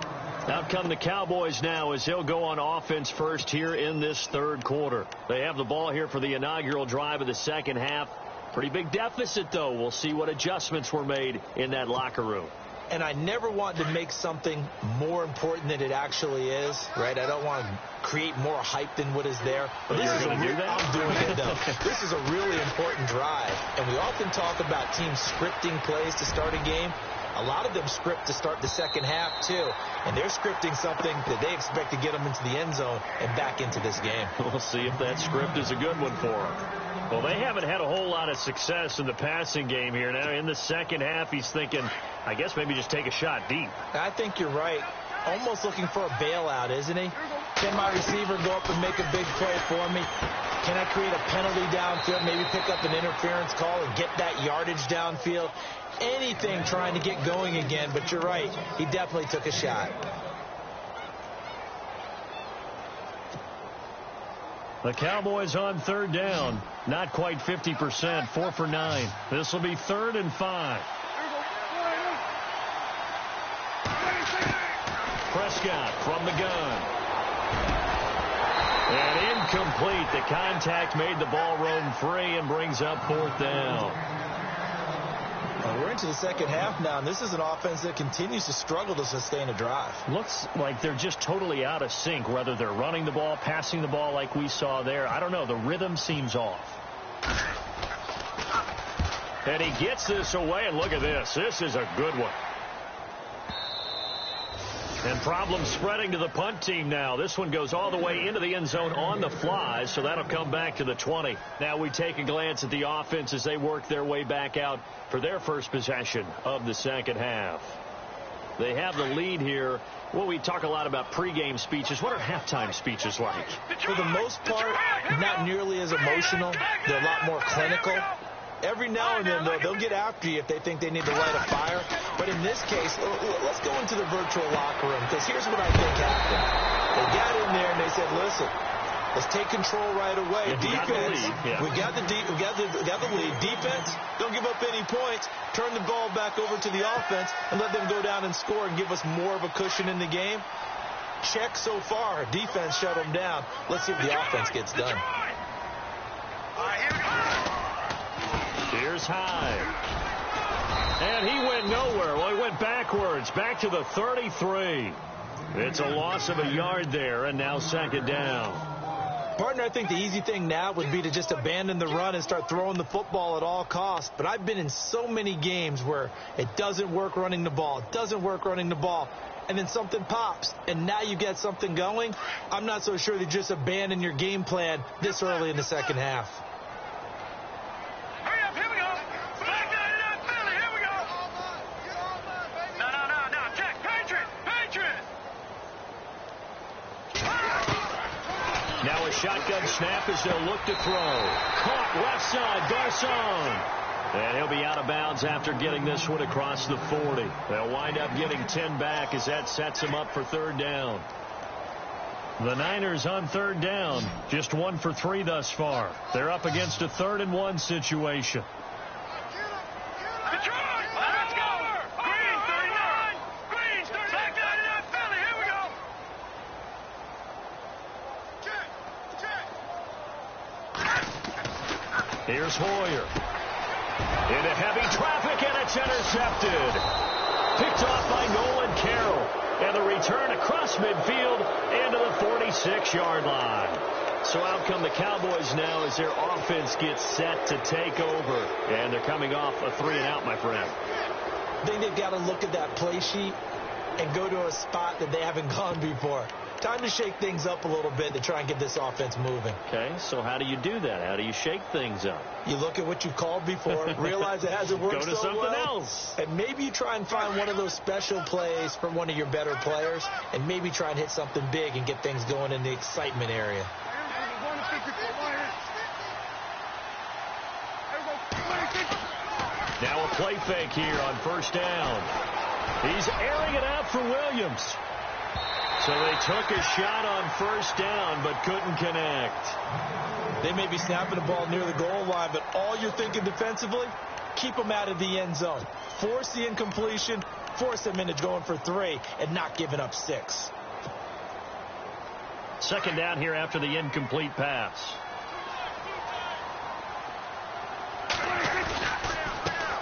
Out come the Cowboys now as he'll go on offense first here in this third quarter. They have the ball here for the inaugural drive of the second half. Pretty big deficit, though. We'll see what adjustments were made in that locker room. And I never want to make something more important than it actually is, right? I don't want to create more hype than what is there. But this is going to do that? I'm doing it, though. This is a really important drive. And we often talk about teams scripting plays to start a game. A lot of them script to start the second half, too. And they're scripting something that they expect to get them into the end zone and back into this game. We'll see if that script is a good one for them. Well, they haven't had a whole lot of success in the passing game here. Now, in the second half, he's thinking, I guess maybe just take a shot deep. I think you're right. Almost looking for a bailout, isn't he? Can my receiver go up and make a big play for me? Can I create a penalty downfield, maybe pick up an interference call and get that yardage downfield? Anything trying to get going again, but you're right. He definitely took a shot. The Cowboys on third down. Not quite 50%, 4 for 9. This will be 3rd and 5. Prescott from the gun. And incomplete. The contact made the ball roam free and brings up 4th down. We're into the second half now, and this is an offense that continues to struggle to sustain a drive. Looks like they're just totally out of sync, whether they're running the ball, passing the ball like we saw there. I don't know. The rhythm seems off. And he gets this away, and look at this. This is a good one. And problems spreading to the punt team now. This one goes all the way into the end zone on the fly, so that'll come back to the 20. Now we take a glance at the offense as they work their way back out for their first possession of the second half. They have the lead here. Well, we talk a lot about pregame speeches. What are halftime speeches like? For the most part, not nearly as emotional. They're a lot more clinical. Every now and then, though, they'll get after you if they think they need to light a fire. But in this case, let's go into the virtual locker room, because here's what I think happened. They got in there and they said, listen, let's take control right away. Defense, we got the lead. Defense, don't give up any points. Turn the ball back over to the offense and let them go down and score and give us more of a cushion in the game. Check so far. Defense shut them down. Let's see if the offense gets done. Here's Hyde. And he went nowhere. Well, he went backwards, back to the 33. It's a loss of a yard there, and now second down. Partner, I think the easy thing now would be to just abandon the run and start throwing the football at all costs. But I've been in so many games where it doesn't work running the ball. It doesn't work running the ball. And then something pops, and now you get something going. I'm not so sure that you just abandon your game plan this early in the second half. Now a shotgun snap as they'll look to throw. Caught left side, Garcon. And he'll be out of bounds after getting this one across the 40. They'll wind up getting 10 back as that sets them up for third down. The Niners on third down, just 1 for 3 thus far. They're up against a 3rd and 1 situation. Here's Hoyer. Into heavy traffic, and it's intercepted. Picked off by Nolan Carroll. And the return across midfield into the 46-yard line. So out come the Cowboys now as their offense gets set to take over. And they're coming off a 3-and-out, my friend. I think they've got to look at that play sheet and go to a spot that they haven't gone before. Time to shake things up a little bit to try and get this offense moving. Okay, so how do you do that? How do you shake things up? You look at what you called before, realize it hasn't worked Go to so something well, else. and maybe you try and find one of those special plays from one of your better players, and maybe try and hit something big and get things going in the excitement area. Now a play fake here on first down. He's airing it out for Williams. So they took a shot on first down, but couldn't connect. They may be snapping the ball near the goal line, but all you're thinking defensively, keep them out of the end zone. Force the incompletion, force them into going for 3 and not giving up 6. Second down here after the incomplete pass.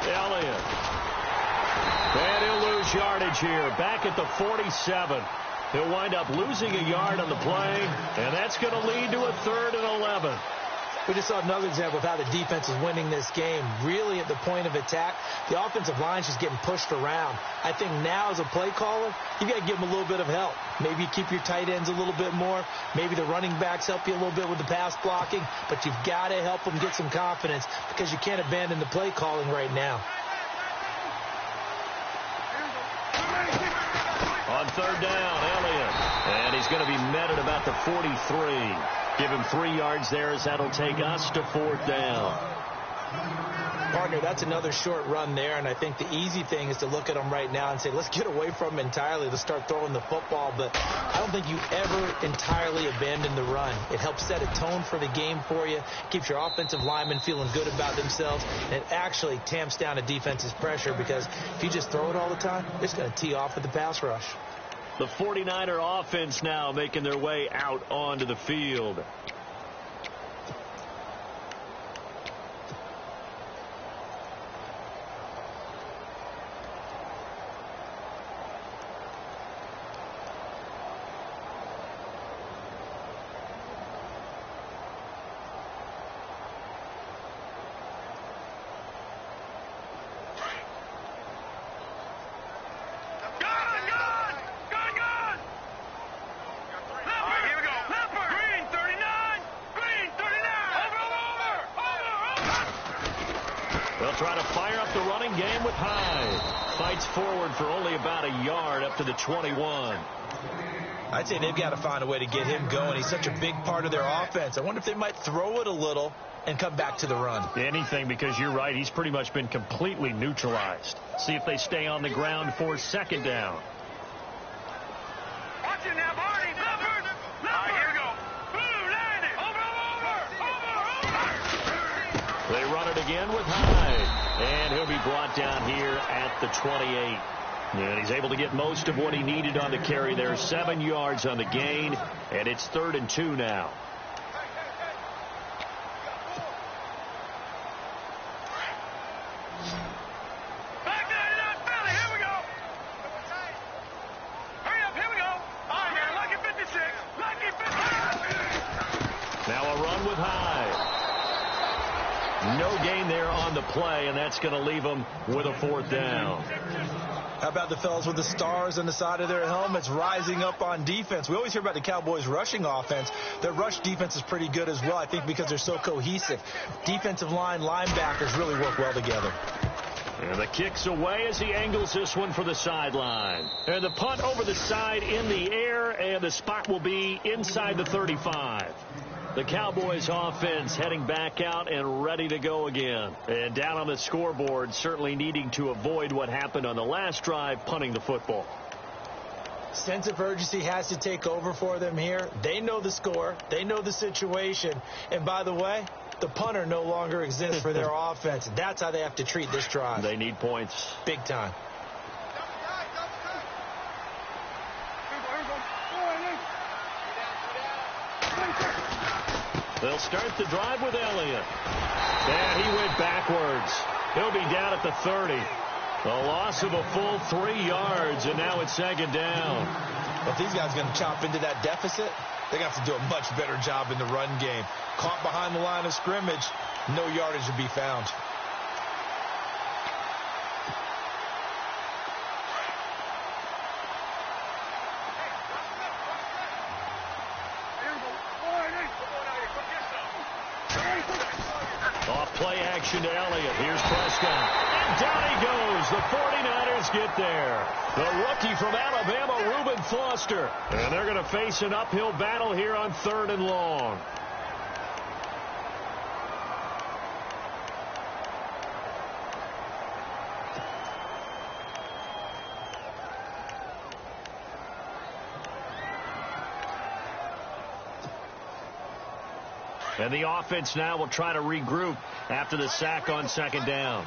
Elliott. And he'll lose yardage here. Back at the 47. He'll wind up losing a yard on the play, and that's going to lead to a 3rd and 11. We just saw another example of how the defense is winning this game. Really at the point of attack, the offensive line's just getting pushed around. I think now as a play caller, you've got to give them a little bit of help. Maybe you keep your tight ends a little bit more. Maybe the running backs help you a little bit with the pass blocking. But you've got to help them get some confidence because you can't abandon the play calling right now. On 3rd down, Elliott. And he's going to be met at about the 43. Give him 3 yards there as that'll take us to 4th down. Partner, that's another short run there, and I think the easy thing is to look at them right now and say, let's get away from them entirely. Let's start throwing the football, but I don't think you ever entirely abandon the run. It helps set a tone for the game for you, keeps your offensive linemen feeling good about themselves, and it actually tamps down a defense's pressure because if you just throw it all the time, it's going to tee off with the pass rush. The 49er offense now making their way out onto the field. Try to fire up the running game with Hyde. Fights forward for only about a yard up to the 21. I'd say they've got to find a way to get him going. He's such a big part of their offense. I wonder if they might throw it a little and come back to the run. Anything, because you're right. He's pretty much been completely neutralized. See if they stay on the ground for 2nd down. Watch it now, Barney. Leopard. All right, here we go. Boom, landed. Over. They run it again with Hyde. And he'll be brought down here at the 28. And he's able to get most of what he needed on the carry there. 7 yards on the gain. And it's 3rd and 2 now. Back there, Philly. Here we go. Hurry up, here we go. All right, man. Lucky 56. Lucky 56. Now a run with Hyde. No gain there on the play, and that's going to leave them with a 4th down. How about the fellas with the stars on the side of their helmets rising up on defense? We always hear about the Cowboys' rushing offense. Their rush defense is pretty good as well, I think, because they're so cohesive. Defensive line, linebackers really work well together. And the kick's away as he angles this one for the sideline. And the punt over the side in the air, and the spot will be inside the 35. The Cowboys offense heading back out and ready to go again. And down on the scoreboard, certainly needing to avoid what happened on the last drive, punting the football. Sense of urgency has to take over for them here. They know the score. They know the situation. And by the way, the punter no longer exists for their offense. That's how they have to treat this drive. They need points. Big time. They'll start the drive with Elliott. And he went backwards. He'll be down at the 30. A loss of a full 3 yards, and now it's 2nd down. Well, if these guys are going to chop into that deficit, they're going to have to do a much better job in the run game. Caught behind the line of scrimmage, no yardage to be found. Off play action to Elliott. Here's Prescott. And down he goes. The 49ers get there. The rookie from Alabama, Reuben Foster. And they're going to face an uphill battle here on 3rd and long. And the offense now will try to regroup after the sack on 2nd down.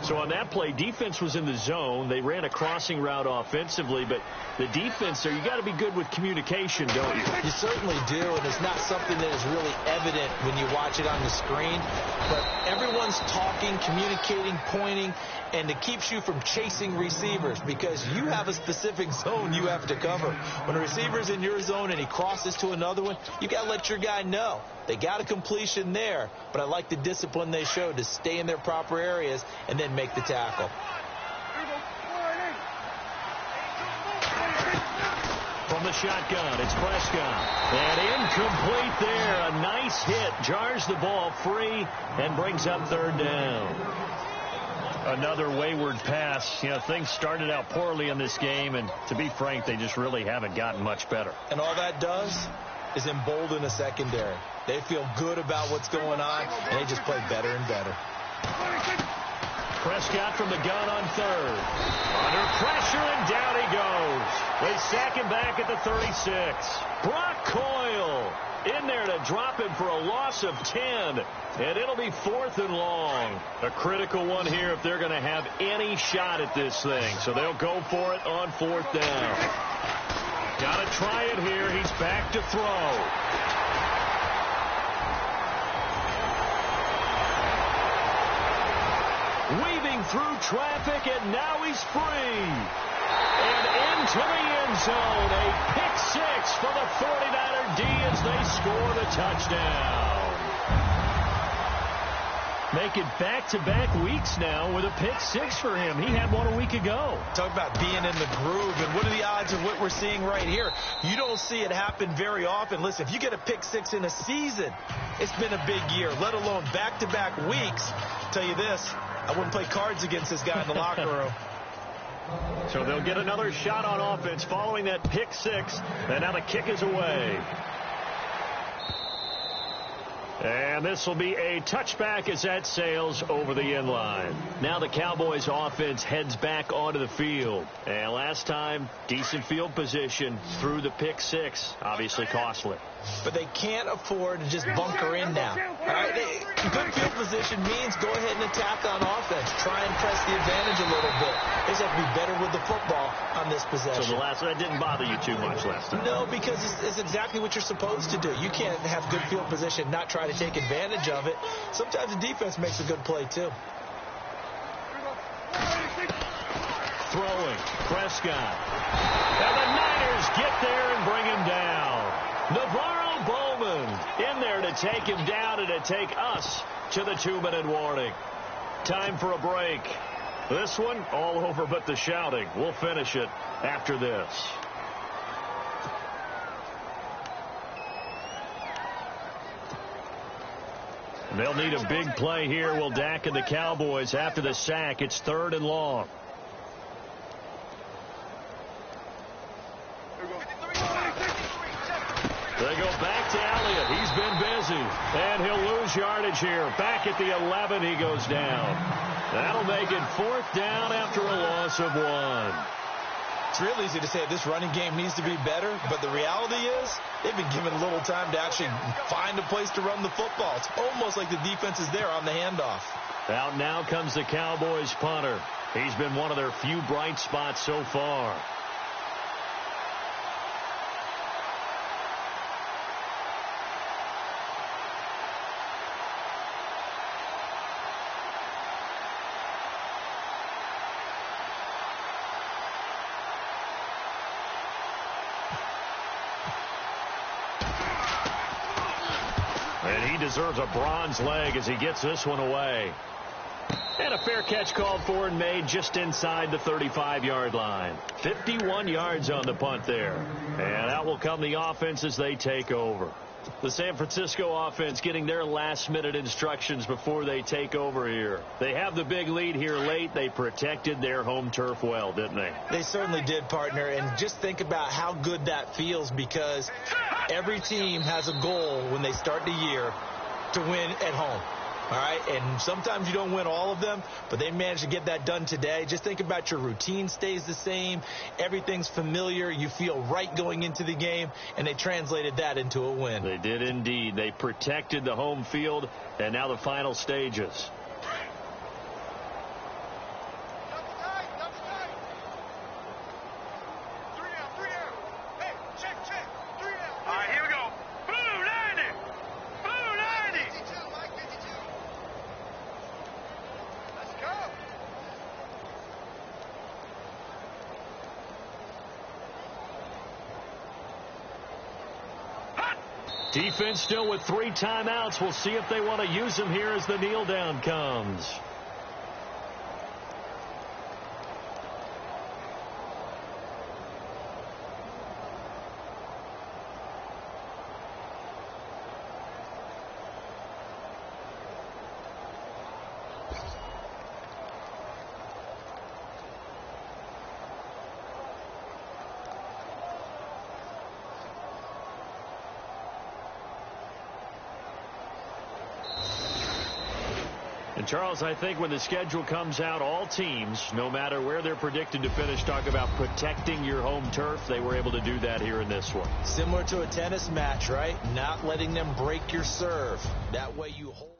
So on that play, defense was in the zone. They ran a crossing route offensively, but the defense there, you got to be good with communication, don't you? You certainly do, and it's not something that is really evident when you watch it on the screen. But everyone's talking, communicating, pointing, and it keeps you from chasing receivers because you have a specific zone you have to cover. When a receiver's in your zone and he crosses to another one, you got to let your guy know. They got a completion there, but I like the discipline they showed to stay in their proper areas and then make the tackle. From the shotgun, it's Prescott. And incomplete there. A nice hit. Jars the ball free and brings up third down. Another wayward pass. You know, things started out poorly in this game, and to be frank, they just really haven't gotten much better. And all that does is embolden a secondary. They feel good about what's going on, and they just play better and better. Prescott from the gun on third. Under pressure, and down he goes. They sack him back at the 36. Brock Coyle in there to drop him for a loss of 10. And it'll be 4th and long. A critical one here if they're going to have any shot at this thing. So they'll go for it on 4th down. Got to try it here. He's back to throw. Weaving through traffic, and now he's free. And into the end zone. A pick six for the 49er D as they score the touchdown. Make it back-to-back weeks now with a pick six for him. He had one a week ago. Talk about being in the groove, and what are the odds of what we're seeing right here? You don't see it happen very often. Listen, if you get a pick six in a season, it's been a big year, let alone back-to-back weeks. I'll tell you this, I wouldn't play cards against this guy in the locker room. So they'll get another shot on offense following that pick six, and now the kick is away. And this will be a touchback as that sails over the end line. Now the Cowboys offense heads back onto the field. And last time, decent field position through the pick six. Obviously costly. But they can't afford to just bunker in now. All right? Good field position means go ahead and attack on offense. Try and press the advantage a little bit. They just have to be better with the football on this possession. So that didn't bother you too much last time? No, because it's exactly what you're supposed to do. You can't have good field position, not try to take advantage of it. Sometimes the defense makes a good play, too. Throwing, Prescott. And the Niners get there and bring him down. Navarro Bowman in there to take him down and to take us to the 2-minute warning. Time for a break. This one all over but the shouting. We'll finish it after this. They'll need a big play here. Will Dak and the Cowboys after the sack. It's 3rd and long. They go back to Elliott. He's been busy. And he'll lose yardage here. Back at the 11, he goes down. That'll make it 4th down after a loss of 1. It's real easy to say this running game needs to be better, but the reality is they've been given a little time to actually find a place to run the football. It's almost like the defense is there on the handoff. Out now comes the Cowboys punter. He's been one of their few bright spots so far. And he deserves a bronze leg as he gets this one away. And a fair catch called for and made just inside the 35-yard line. 51 yards on the punt there. And out will come the offense as they take over. The San Francisco offense getting their last-minute instructions before they take over here. They have the big lead here late. They protected their home turf well, didn't they? They certainly did, partner. And just think about how good that feels, because every team has a goal when they start the year to win at home. All right, and sometimes you don't win all of them, but they managed to get that done today. Just think about your routine stays the same. Everything's familiar. You feel right going into the game, and they translated that into a win. They did indeed. They protected the home field, and now the final stages. Defense still with 3 timeouts. We'll see if they want to use them here as the kneel down comes. And Charles, I think when the schedule comes out, all teams, no matter where they're predicted to finish, talk about protecting your home turf. They were able to do that here in this one. Similar to a tennis match, right? Not letting them break your serve. That way you hold.